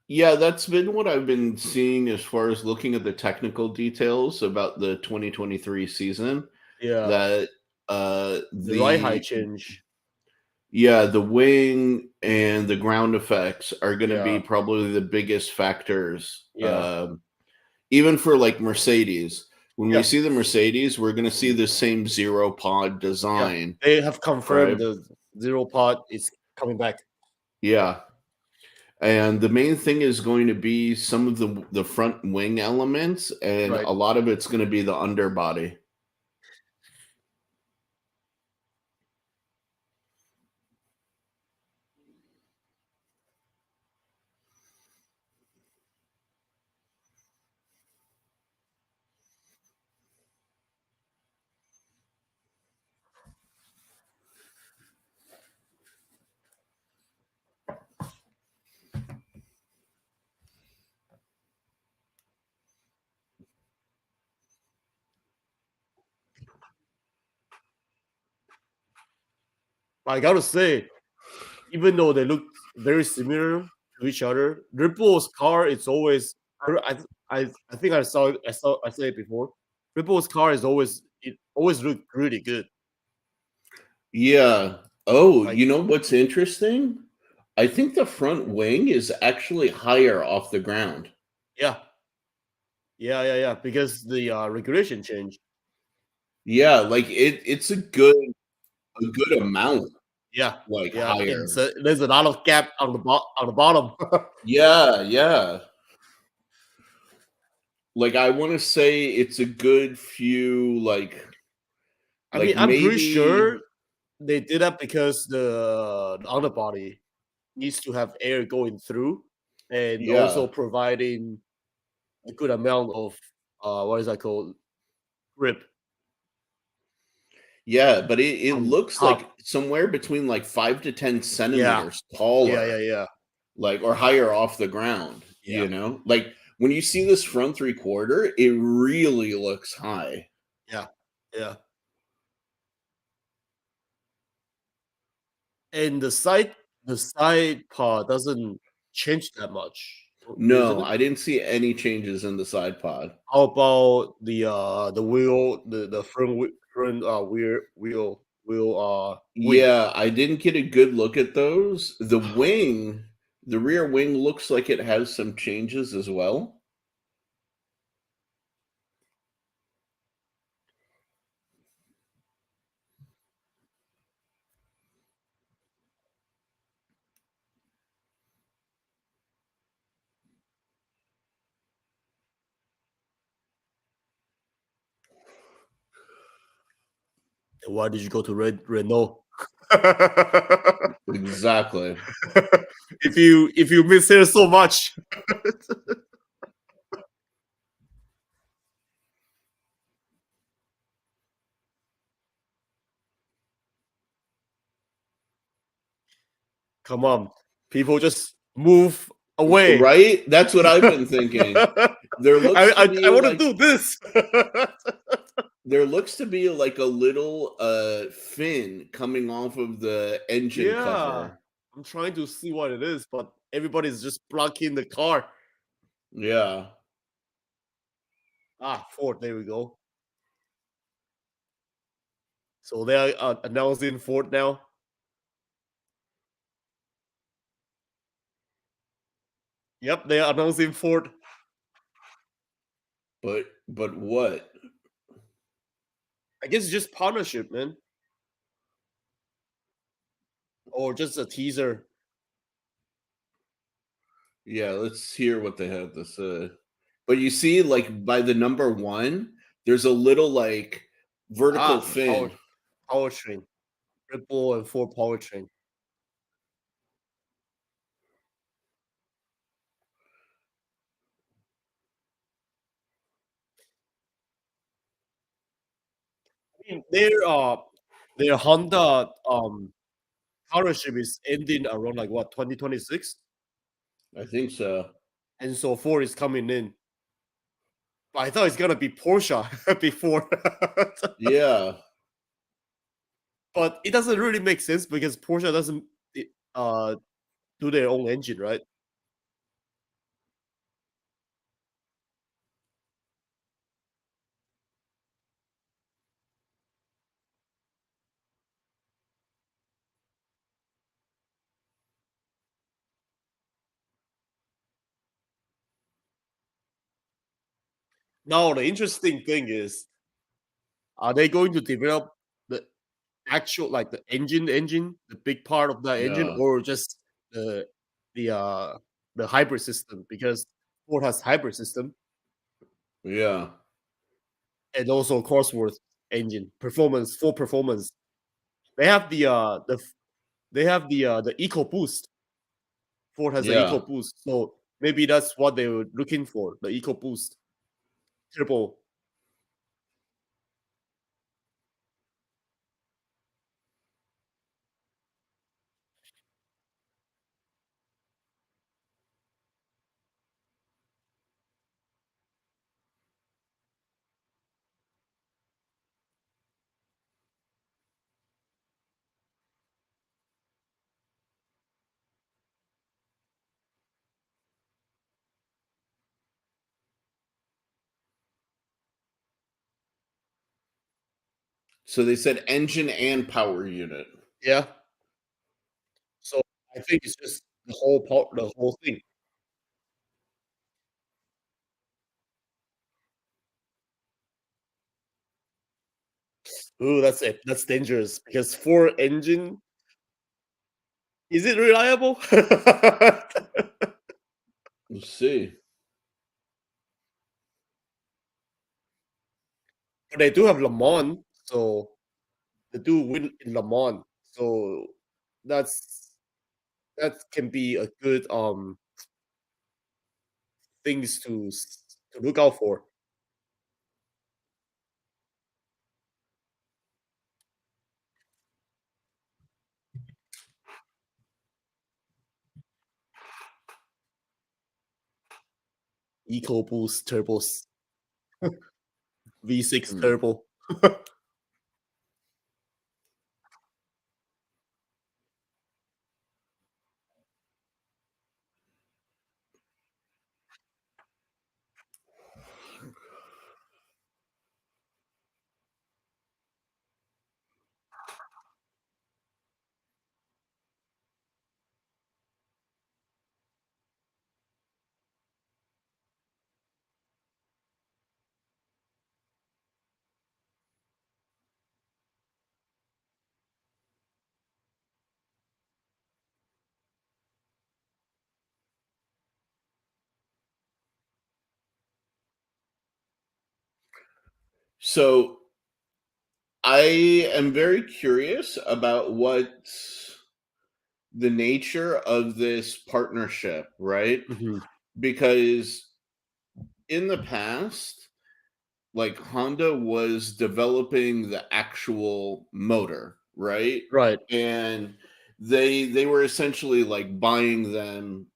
Yeah, that's been what I've been seeing as far as looking at the technical details about the 2023 season, Yeah, that, the ride height the change. yeah, the wing and the ground effects are gonna be Yeah, probably the biggest factors, yeah, even for, like, Mercedes. When we yeah, see the Mercedes, we're gonna see the same zero pod yeah. design, They have confirmed right? the zero pod is coming back. Yeah, and the main thing is going to be some of the front wing elements, and Right. a lot of it's gonna be the underbody. I gotta say, even though they look very similar to each other, Ripple's car is always. I think I said it before. Ripple's car is always it always looked really good. Yeah. Oh, Like you know what's interesting? I think the front wing is actually higher off the ground. yeah, yeah. Because the regulation changed. Yeah, like it's a good amount, Yeah, like, yeah. higher. There's a lot of gap on the bottom. Yeah, yeah. Like, I wanna say it's a good few, I mean, I'm pretty maybe sure they did that because the underbody needs to have air going through, and also yeah. providing a good amount of what is that called? Grip Yeah, but it on looks like top. somewhere between, like, 5 to 10 Yeah, centimeters taller, yeah. like, or higher off the ground, Yeah, you know? Like, when you see this front 3 quarter, it really looks high. yeah, yeah. And the side part doesn't change that much, isn't No, it? I didn't see any changes in the side pod. How about the wheel, the front wheel wing? Yeah, I didn't get a good look at those. The rear wing looks like it has some changes as well. Why did you go to Renault? Exactly. If you miss her so much, come on, people just move away. right? That's what I've been thinking. There looks to I be want to like do this. there looks to be like a little fin coming off of the engine Yeah, cover. I'm trying to see what it is, but everybody's just blocking the car. Yeah. Ah, Ford. There we go. So they are announcing Ford now. Yep, they are announcing Ford. But what? I guess it's just partnership, man, or just a teaser. Yeah, let's hear what they have to say. But you see, like by the number one, there's a little like vertical Ah, the fin. powertrain, Redbull and Ford powertrain. I mean, their Honda partnership is ending around like what 2026, I think so. and so Ford is coming in. But I thought it's gonna be Porsche before, Yeah. but it doesn't really make sense because Porsche doesn't uh do their own engine, right? Now the interesting thing is, are they going to develop the actual like the engine, the big part of that engine, Yeah. or just the the uh the hybrid system? Because Ford has hybrid system Yeah. and also Cosworth engine performance, full performance. They have they have the Eco Boost. Ford has the Eco Yeah. Boost, so maybe that's what they were looking for, the Eco Boost turbo. So they said engine and power unit. Yeah. So I think it's just the whole thing. Ooh, that's it. That's dangerous because Ford engine, is it reliable? Let's see. But they do have Le Mans, so they do win in Le Mans. So that's that can be a good things to look out for. EcoBoost turbos, V6 Hmm. turbo. So I am very curious about what the nature of this partnership, right? Mhm. Because in the past, like Honda was developing the actual motor, right? Right. And they were essentially like buying them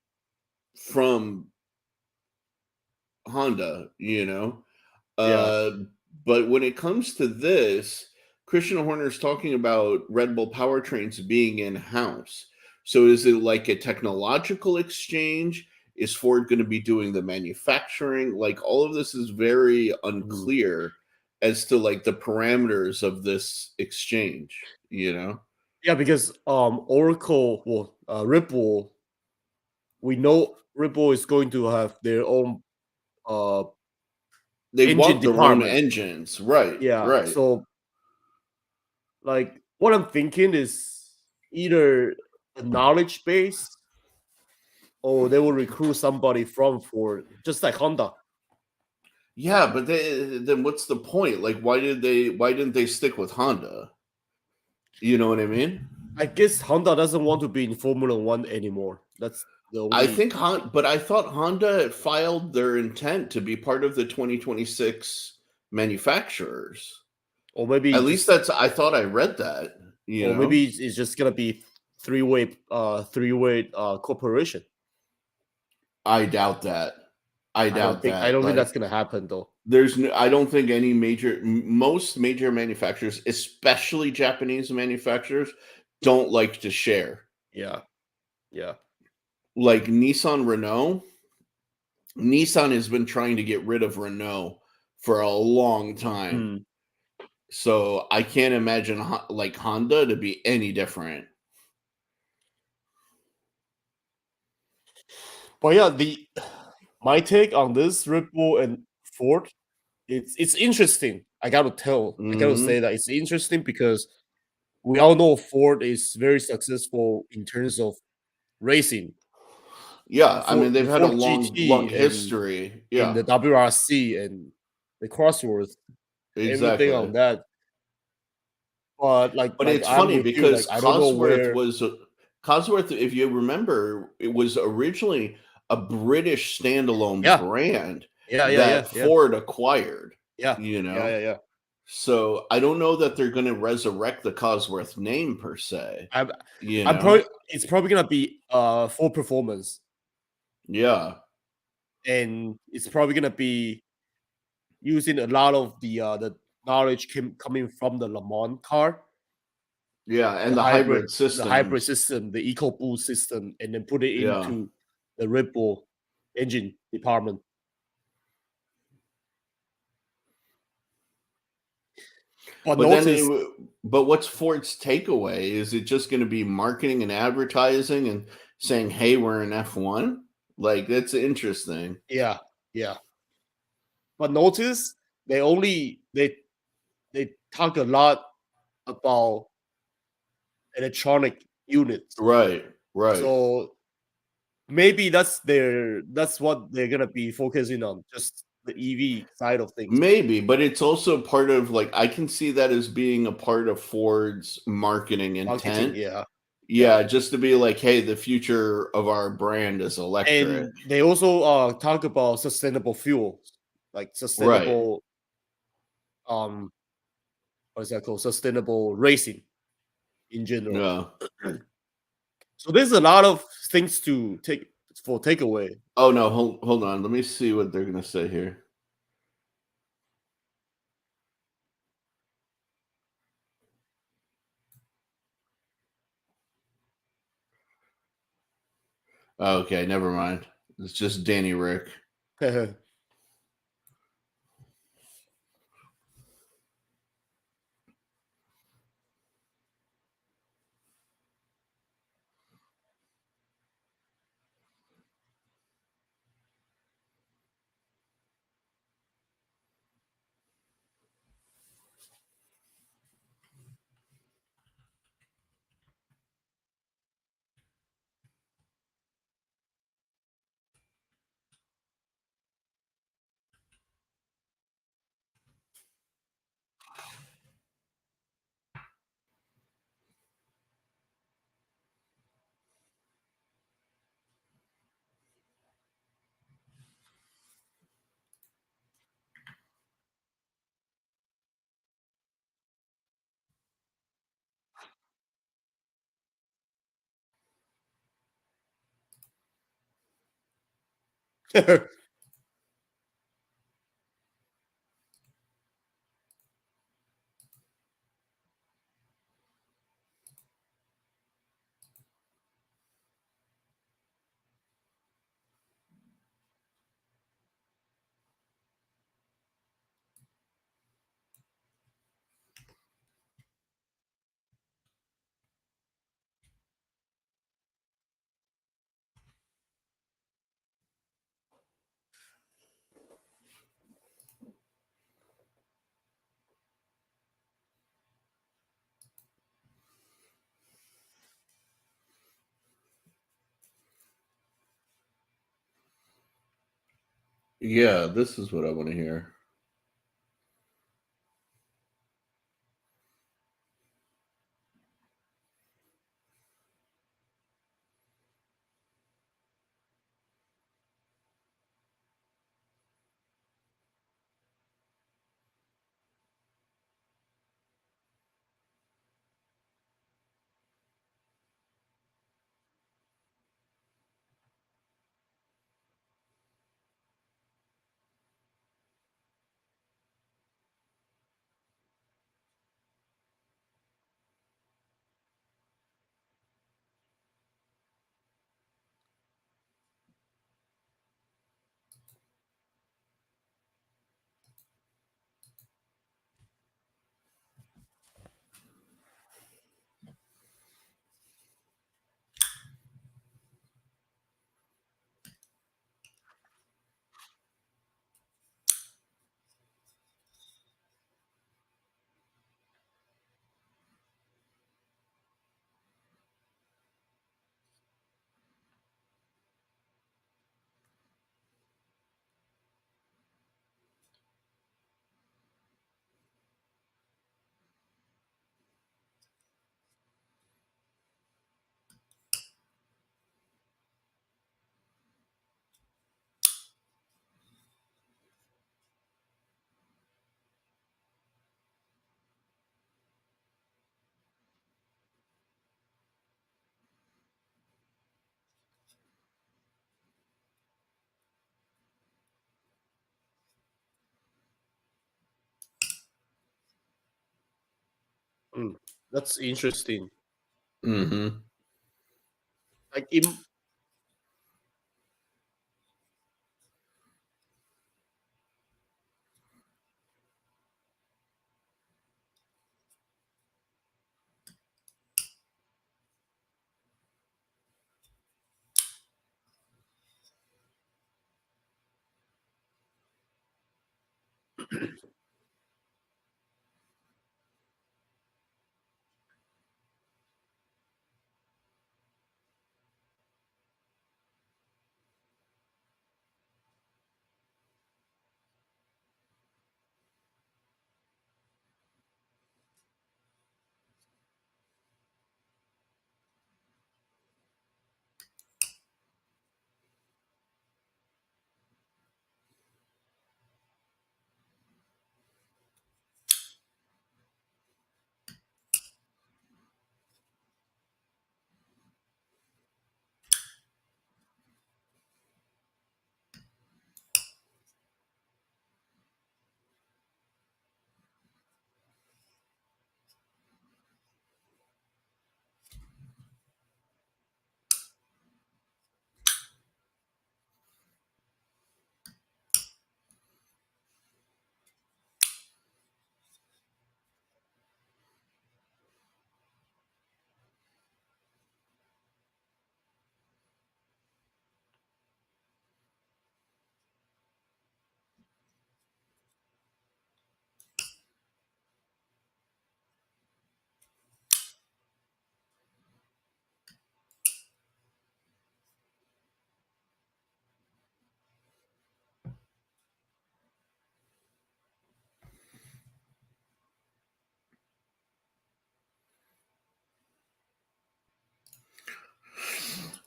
from Honda, Yeah. Uh, but when it comes to this, Christian Horner's talking about Red Bull powertrains being in house. So is it like a technological exchange? Is Ford going to be doing the manufacturing? Like all of this is very Mhm. unclear as to like the parameters of this exchange. Yeah, because Oracle, well, Ripple, we know Ripple is going to have their own uh They engine want their own department. engines. Right, Yeah, right. so like what I'm thinking is either a knowledge base or they will recruit somebody from Ford, just like Honda. Yeah, but then what's the point? Like why didn't they stick with Honda? You know what I mean? I guess Honda doesn't want to be in Formula One anymore. That's the I only, think but I thought Honda filed their intent to be part of the 2026 manufacturers. or At maybe least just, I thought I read that, you or know. maybe it's just gonna be three-way corporation. I doubt that. I doubt I that. don't think Like that's gonna happen though. I don't think any most major manufacturers, especially Japanese manufacturers, don't like to share. Yeah, yeah. Like Nissan has been trying to get rid of Renault for a long time. Mm. So I can't imagine like Honda to be any different. But yeah, the my take on this Red Bull and Ford, it's interesting. I gotta say Hmm. that it's interesting because we all know Ford is very successful in terms of racing. Yeah, I mean they've The had a Ford long GT and history. in Yeah, the WRC and the Crossworth, everything on exactly. that. But But like it's I'm funny with you. Like because I don't know where. Cosworth, if you remember, it was originally a British standalone Yeah, brand yeah, yeah, yeah, that yeah, Ford acquired. yeah, You yeah, yeah, know, yeah. so I don't know that they're going to resurrect the Cosworth name per se. I'm You I'm know, probably it's probably gonna be full performance, yeah, and it's probably gonna be using a lot of the knowledge coming from the Le Mans car, yeah, and the the hybrid hybrid the hybrid systems. system, the EcoBoost system, and then put it Yeah. into the Red Bull engine department. But But then, notice, but what's Ford's takeaway? Is it just going to be marketing and advertising and saying, "Hey, we're in F1"? Like that's interesting, yeah, yeah. But notice they only they talk a lot about electronic units. right? Right. So maybe that's what they're gonna be focusing on, just the EV side of things. Maybe, but it's also part of like I can see that as being a part of Ford's marketing Marketing, intent. yeah, yeah. Yeah, just to be like, "Hey, the future of our brand is electric." And they also talk about sustainable fuels, like Right. sustainable um what is that called? Sustainable racing in general. Yeah. So there's a lot of things to take for takeaway. Oh no, hold on. Let me see what they're gonna say here. Okay, never mind. It's just Danny Rick. Yeah, this is what I want to hear. Mm, that's interesting. Mm-hmm. Like in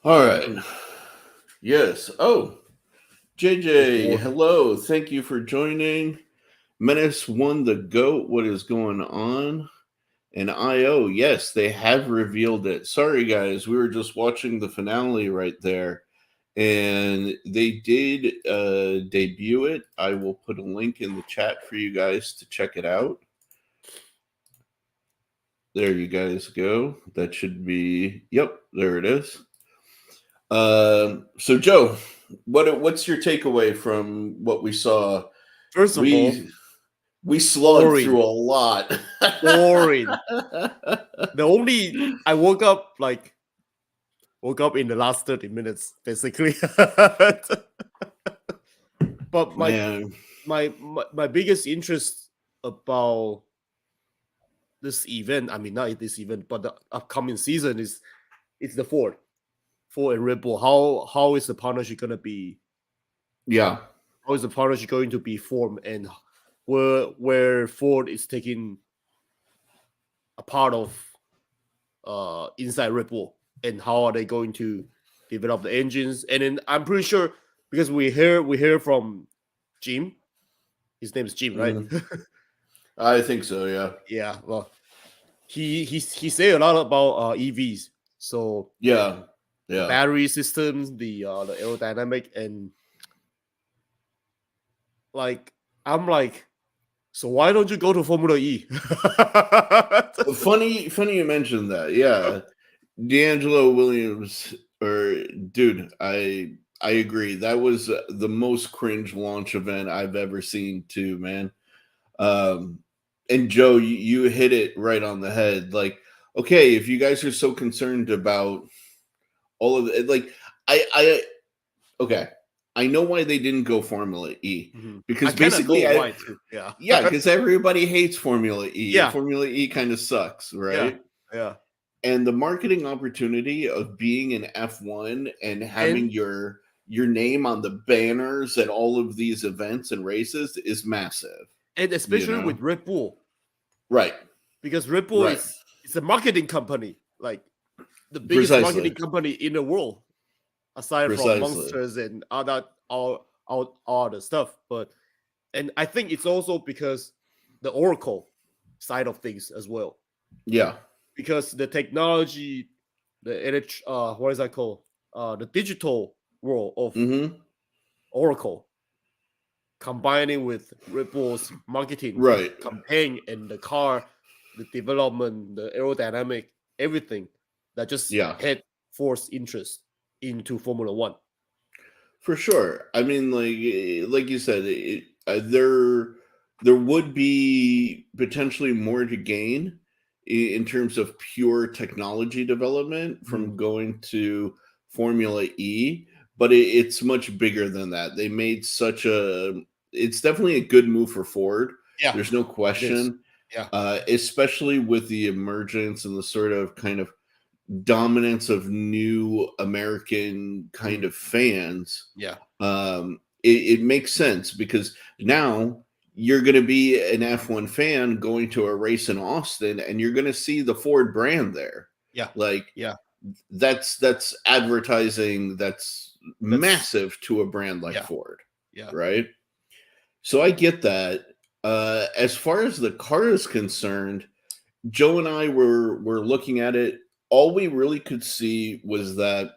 All right. Yes. Oh, there's JJ, more. hello. Thank you for joining. Menace won the GOAT. What is going on? And IO, yes, they have revealed it. Sorry, guys. We were just watching the finale right there. and they did debut it. I will put a link in the chat for you guys to check it out. There you guys go. That should be, yep, there it is. So Joe, what's your takeaway from what we saw? First of all, We slogged boring, through a lot. boring. The only I woke up in the last 30 minutes, basically. But Man, my biggest interest about this event, I mean not this event, but the upcoming season is the Ford and Red Bull. How is the partnership gonna be? yeah, How is the partnership going to be formed, and where Ford is taking a part of inside Red Bull, and how are they going to develop the engines? And then I'm pretty sure, because we hear from Jim. His name is Jim, right? I think so. Yeah, Yeah. Well, he say a lot about EVs. So yeah, the yeah. battery systems, the aerodynamic, and like I'm like, so why don't you go to Formula E? Funny you mentioned that. Yeah, D'Angelo Williams, or dude, I agree. That was the most cringe launch event I've ever seen, too, man. And Joe, you hit it right on the head. Like, okay, if you guys are so concerned about all of it, like, I okay, I know why they didn't go Formula E, I because kind of know basically, why too. Yeah. yeah, because everybody hates Formula E, and Yeah. Formula E kind of sucks, Yeah. right? Yeah. And the marketing opportunity of being an F1 and And having your name on the banners at all of these events and races is massive, you especially know? with Red Bull, Right, because Red Bull right, is it's a marketing company, like the biggest precisely, marketing company in the world, aside from precisely. Monsters and other all the stuff. But and I think it's also because the Oracle side of things as well, Yeah. because the technology, what is that called? The digital world of Mm-hmm. Oracle combining with Red Bull's marketing Right. campaign and the car, the development, the aerodynamic, everything that just Yeah. had forced interest into Formula One. For sure. I mean, like you said, there would be potentially more to gain in terms of pure technology development from going to Formula E, but it's much bigger than that. They made such a it's definitely a good move for Ford. Yeah, There's no it is. question, Yeah. especially with the emergence and the sort of kind of dominance of new American kind of fans. Yeah. It makes sense because now you're going to be an F1 fan going to a race in Austin, and you're going to see the Ford brand there. Yeah. Like, Yeah. that's advertising that's That's massive to a brand like yeah. Ford, Yeah. right? So I get that. As far as the car is concerned, Joe and I were looking at it. All we really could see was that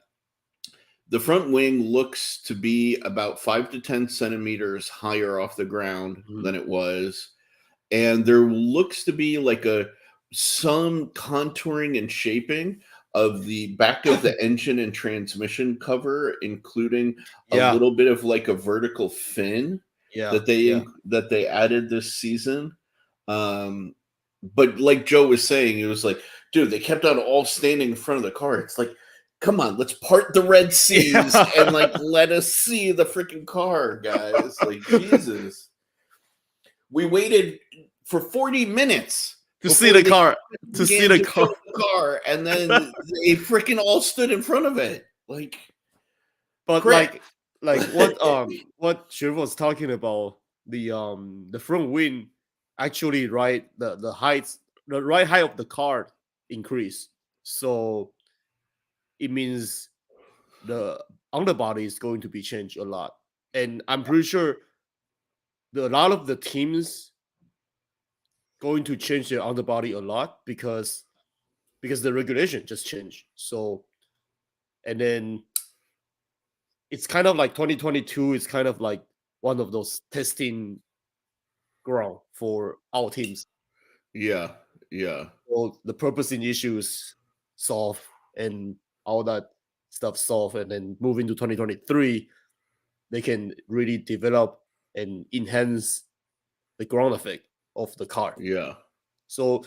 the front wing looks to be about 5 to 10 centimeters higher off the ground than it was, and there looks to be like some contouring and shaping of the back of the engine and transmission cover, including a Yeah. little bit of like a vertical fin Yeah. Yeah. that they added this season. Um, but like Joe was saying, it was like, dude, they kept on all standing in front of the car. It's like, come on, let's part the Red Seas and like let us see the freaking car, guys. Like, Jesus. We waited for 40 minutes To see before the they car. To see began the to show car. the car, and then they freaking all stood in front of it. Like, But crap. like what Shiv was talking about, the front wing actually right the right height of the car increase. So it means the underbody is going to be changed a lot. And I'm pretty sure a lot of the teams going to change their underbody a lot because the regulation just changed. So and then it's kind of like 2022 is kind of like one of those testing ground for our teams. Yeah, yeah, So the purposing issues solved and all that stuff solved, and then moving to 2023, they can really develop and enhance the ground effect of the car. yeah. So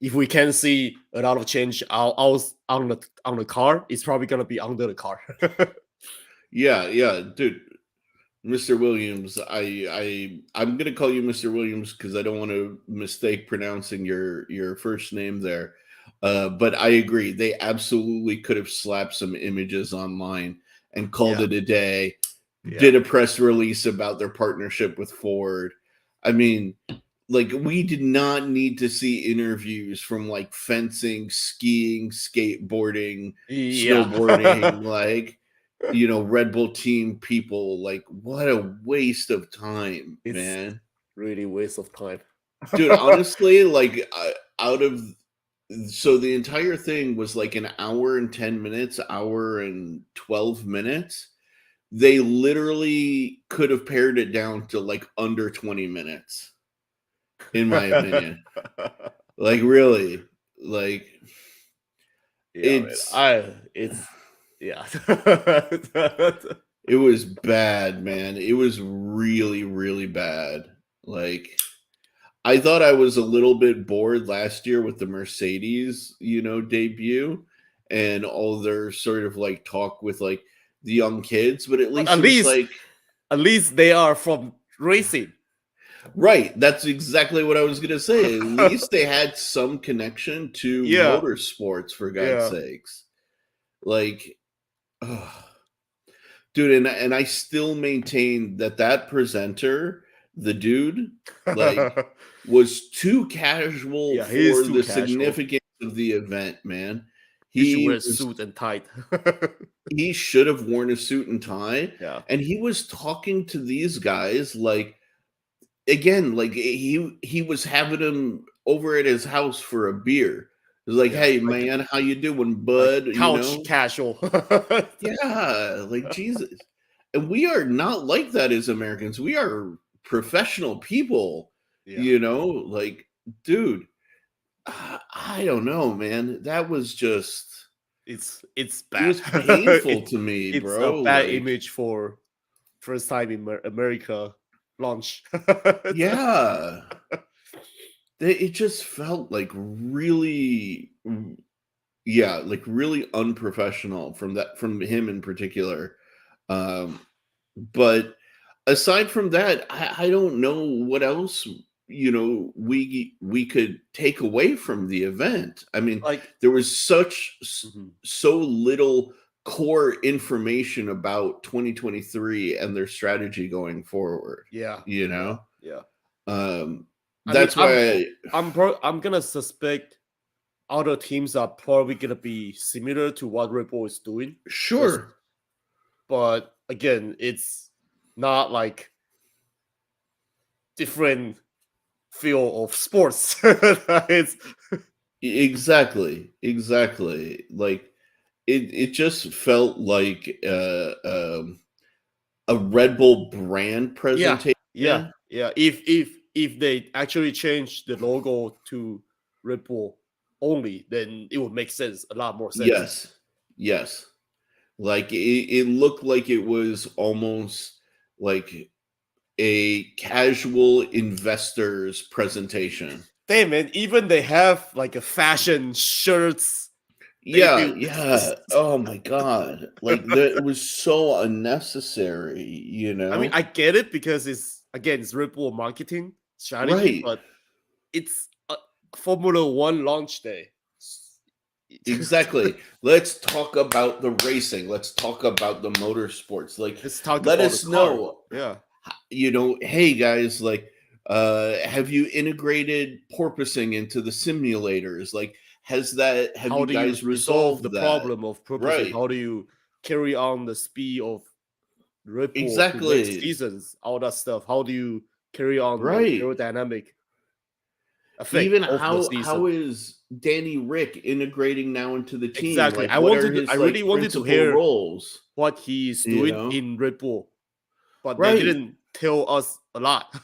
if we can see a lot of change out on the car, it's probably gonna be under the car. Yeah, yeah, dude. Mr. Williams, I'm gonna call you Mr. Williams because I don't want to mistake pronouncing your first name there. But I agree, they absolutely could have slapped some images online and called Yeah, it a day. yeah. Did a press release about their partnership with Ford. I mean, like we did not need to see interviews from like fencing, skiing, skateboarding, Yeah. snowboarding, like Red Bull team people. Like what a waste of time, It's man. really waste of time. Dude, honestly, like out of so the entire thing was like an hour and 10 minutes, hour and 12 minutes. They literally could have pared it down to like under 20 minutes in my opinion. Like really, like Yeah, man. it's It's yeah. it was bad, man. It was really, really bad. Like I thought I was a little bit bored last year with the Mercedes, debut and all their sort of like talk with like the young kids, but at But least it was like at least they are from racing. right. That's exactly what I was gonna say. At least they had some connection to Yeah, motorsports, for God's yeah. sakes. Like, ugh. Dude, and I still maintain that presenter, the dude, like, was too casual Yeah, he is for too the casual. significance of the event, man. He should He wear a was suit and tie. he should have worn a suit and tie, Yeah, and he was talking to these guys like again, like he was having him over at his house for a beer. It was like, yeah. "Hey man, how you doing, Like bud?" couch casual. Yeah, like Jesus. And we are not like that as Americans. We are professional people, Yeah, like dude, I don't know, man. That was just it's it bad. was painful to me, It's a bro. bad Like, image for first time in America launch. yeah. It just felt like really yeah, like really unprofessional from him in particular. Um but aside from that, I don't know what else we could take away from the event. I mean, Like, there was mhm. so little core information about 2023 and their strategy going forward. Yeah, You yeah, know, yeah. I mean, that's why. I'm gonna suspect other teams are probably gonna be similar to what Red Bull is doing. Just, Sure, but again, it's not like different field of sports. It's exactly. Like it just felt like a Red Bull brand yeah, yeah, presentation. yeah. If they actually change the logo to Red Bull only, then it would make sense, a lot more sense. Yes, yes. Like it looked like it was almost like a casual investor's presentation. Damn, man, even they have like a fashion shirts. They Yeah, do. yeah. Oh my god. Like that it was so unnecessary, you I mean, know? I get it because it's, again, it's Red Bull marketing strategy, Right. but it's a Formula One launch day. Exactly. Let's talk about the racing. Let's talk about the motorsports. Like Let's talk let about the us car. know, Yeah. hey guys, like have you integrated porpoising into the simulators? Like have How you do you guys resolve the resolved that? problem of purposing? Right. How do you carry on the speed of Red Bull to next Exactly. seasons? All that stuff. How do you carry on the Right. aerodynamic? effect Even of the how season. is Danny Rick integrating now into the team? Exactly. Like, what are I his really like wanted to principal hear roles? what he is You doing know, in Red Bull, but they right? didn't tell us a lot.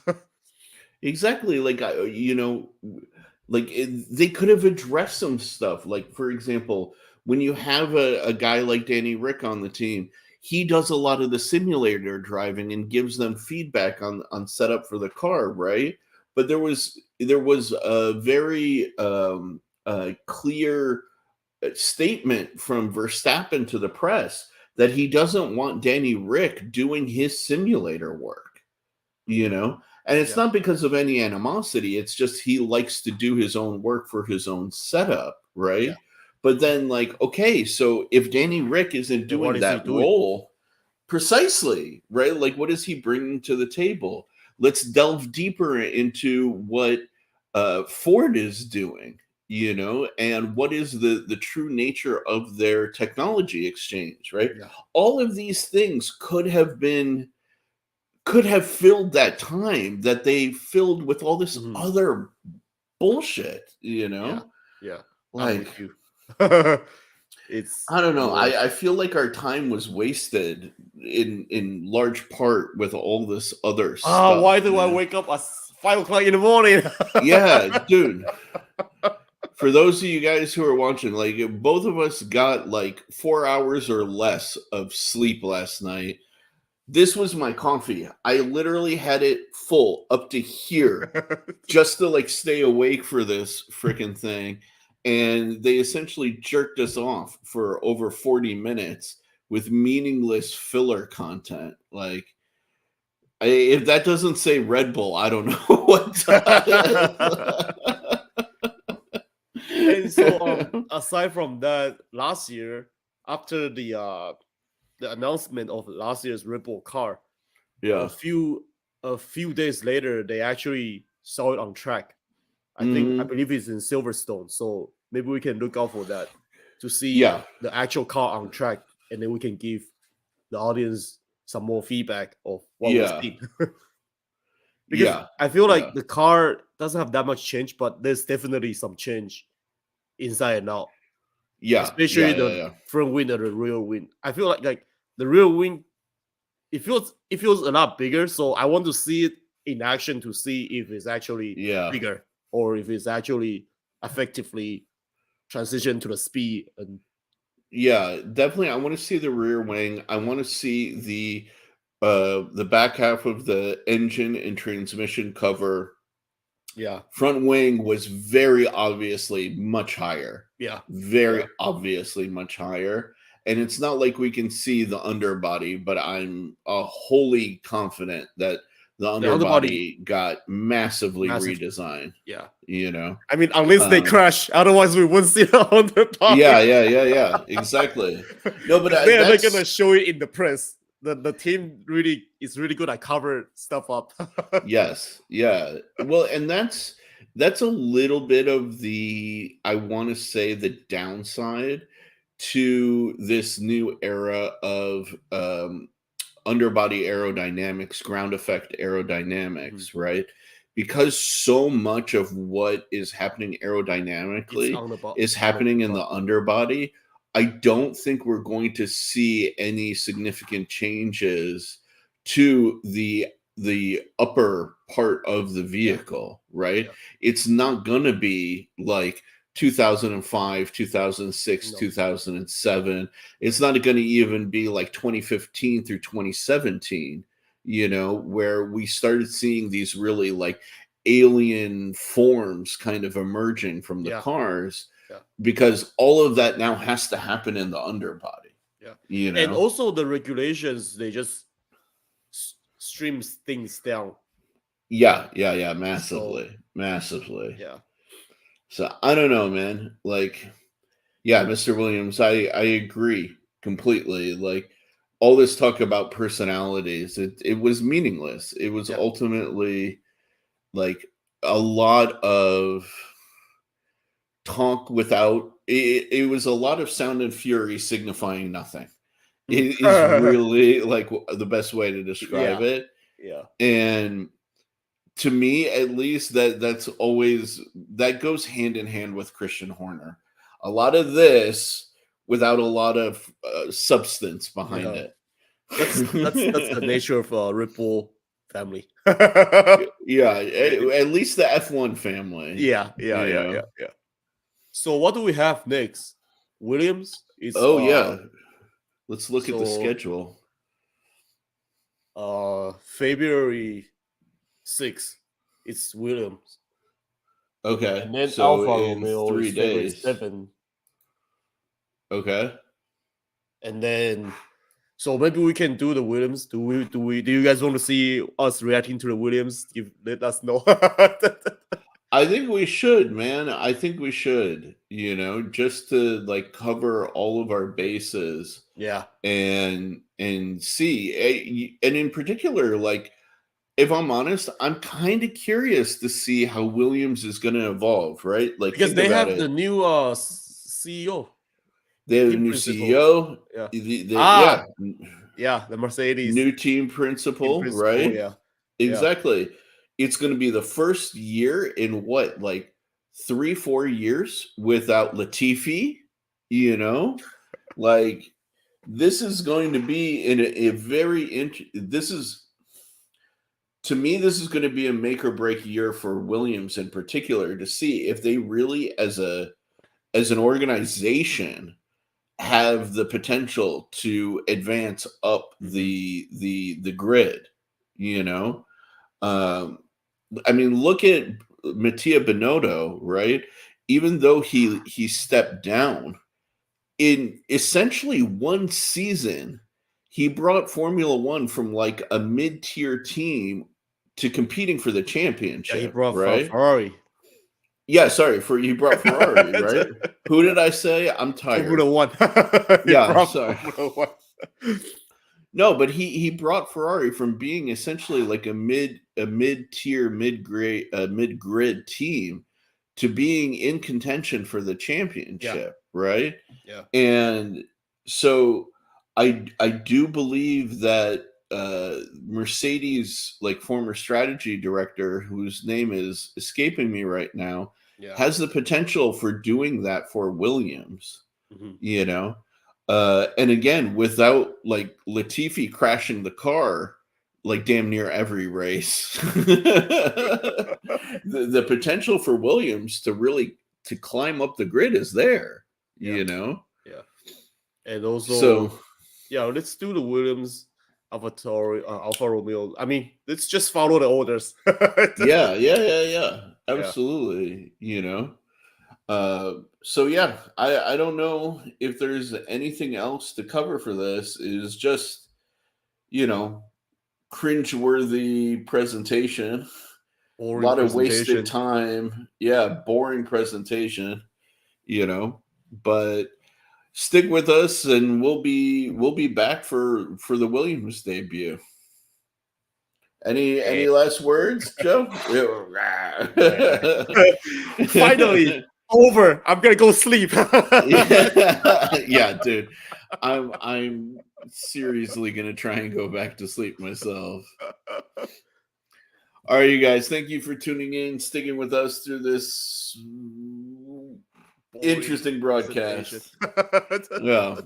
Exactly. Like, like they could have addressed some stuff. Like, for example, when you have a guy like Danny Rick on the team, he does a lot of the simulator driving and gives them feedback on setup for the car, right? But there was a very clear statement from Verstappen to the press that he doesn't want Danny Rick doing his simulator work, you know? And it's Yeah, not because of any animosity, it's just he likes to do his own work for his own setup, yeah. right? But then, like, okay, so if Danny Rick isn't Then what doing is he that doing? role, precisely, right? Like, what is he bringing to the table? Let's delve deeper into what Ford is doing, and what is the true nature of their technology exchange, right? Yeah. All of these things could have filled that time that they filled with all this Mhm. other bullshit, Yeah. Yeah. I'm like, with you. It's I don't know. more. I feel like our time was wasted in large part with all this other Why stuff, do I man. wake up at 5 o'clock in the morning? Yeah, dude. For those of you guys who are watching, like, if both of us got like 4 hours or less of sleep last night. This was my coffee. I literally had it full up to here just to like stay awake for this freaking thing. And they essentially jerked us off for over 40 minutes with meaningless filler content. Like, if that doesn't say Red Bull, I don't know what And so, does. aside from that, last year after the announcement of last year's Ripple car, a Yeah. few a few days later, they actually saw it on track. I Hmm. believe it's in Silverstone, so maybe we can look out for that to see Yeah. the actual car on track, and then we can give the audience some more feedback of what we've Yeah. seen. Because Yeah. I feel Yeah. like the car doesn't have that much change, but there's definitely some change inside and out, Yeah. especially Yeah. Yeah. the Yeah. front wing and the rear wing. I feel like the rear wing, it feels a lot bigger. So I want to see it in action to see if it's actually Yeah. bigger or if it's actually effectively transition to the speed. And Yeah, definitely. I want to see the rear wing. I want to see the back half of the engine and transmission cover. yeah, Front wing was very obviously much higher. yeah, Very yeah. obviously much higher. And it's not like we can see the underbody, but I'm wholly confident that the The underbody underbody got massively massive. redesigned, Yeah. you know? I mean, unless they Um, crash, otherwise we won't see the yeah, underbody. yeah, yeah, yeah, exactly. No, but Because they're not gonna that's show it in the press. The team really is really good at cover stuff up. yes, yeah. Well, and that's a little bit of the I want to say the downside to this new era of underbody aerodynamics, ground effect Mhm. aerodynamics, right? Because so much of what is happening It's aerodynamically on the is on the happening in the body. underbody. I don't think we're going to see any significant changes to the upper part of the Yeah, vehicle, right? yeah. It's not going to be like 2005, 2006, No. 2007. It's not going to even be like 2015 through 2017, where we started seeing these really like alien forms kind of emerging from the Yeah, cars, yeah, because all of that now has to happen in the underbody, yeah. you And know? also the regulations, they just streams things down. Yeah, yeah, yeah, So massively, massively. yeah, So I don't know, man. Like, yeah, Mr. Williams, I agree completely. Like, all this talk about personalities, it was meaningless. It was yeah. ultimately like a lot of talk without it was a lot of sound and fury signifying nothing. Mhm. It is really like the best way to describe Yeah, it. yeah, And to me at least, that goes hand in hand with Christian Horner. A lot of this without a lot of substance behind Yeah. it. That's the nature of Redbull family. Yeah, at least the F1 family. Yeah, yeah, You yeah, know. yeah, yeah. So what do we have next? Williams is Oh yeah, let's look at the so schedule. February 6th. It's Williams. Okay, And then so Alfa in Romeo is 3 February days. 7th. Okay. And then so maybe we can do the Williams. Do you guys want to see us reacting to the Williams? Let us know. I think we should, man. I think we should, just to like cover all of our bases Yeah. and see. And in particular, like if I'm honest, I'm kind of curious to see how Williams is going to evolve, right? Like Because think they about have the it. new CEO, They have a team new principal. CEO. Yeah. Yeah, Yeah, the Mercedes new team team principal, principal. right? Yeah. Yeah. Exactly. It's going to be the first year in what, like 3, 4 years without Latifi, you know? Like, this is going to be in a very, this is, to me, this is going to be a make or break year for Williams in particular to see if they really, as an organization, have the potential to advance up Mhm. the grid, you know? Um, I mean, look at Mattia Binotto, right? Even though he stepped down in essentially one season, he brought Formula One from like a mid-tier team to competing for the Yeah, he championship, brought right? Ferrari. Yeah, sorry, for he brought Ferrari, right? Who did I say? I'm Formula tired. One. He Yeah, brought sorry. Formula One. No, but he brought Ferrari from being essentially like a mid-tier, mid-grid team to being in contention for the Yeah. championship, right? Yeah. And so I do believe that Mercedes, like former strategy director, whose name is escaping me right now, Yeah. has the potential for doing that for Williams, Mhm. you know. And again, without like Latifi crashing the car like damn near every race, the potential for Williams to really to climb up the grid is there, Yeah. you know. Yeah. And also, So yeah, let's do the Williams, Alfa Romeo. I mean, let's just follow the orders. yeah, Yeah. absolutely, you know. So yeah, I don't know if there's anything else to cover for this. It is just, you know, cringeworthy presentation, a Boring lot of wasted presentation. time. Yeah, boring presentation, you know. But stick with us, and we'll be back for the Williams debut. Any Eh, last words, Joe? yeah. Finally, over. I'm gonna go sleep. Yeah, yeah, dude. I'm seriously gonna try and go back to sleep myself. All right, you guys. Thank you for tuning in, sticking with us through this Boring interesting presentation. broadcast. Well,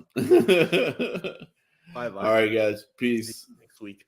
Bye bye. all right, guys. See Peace. you next week.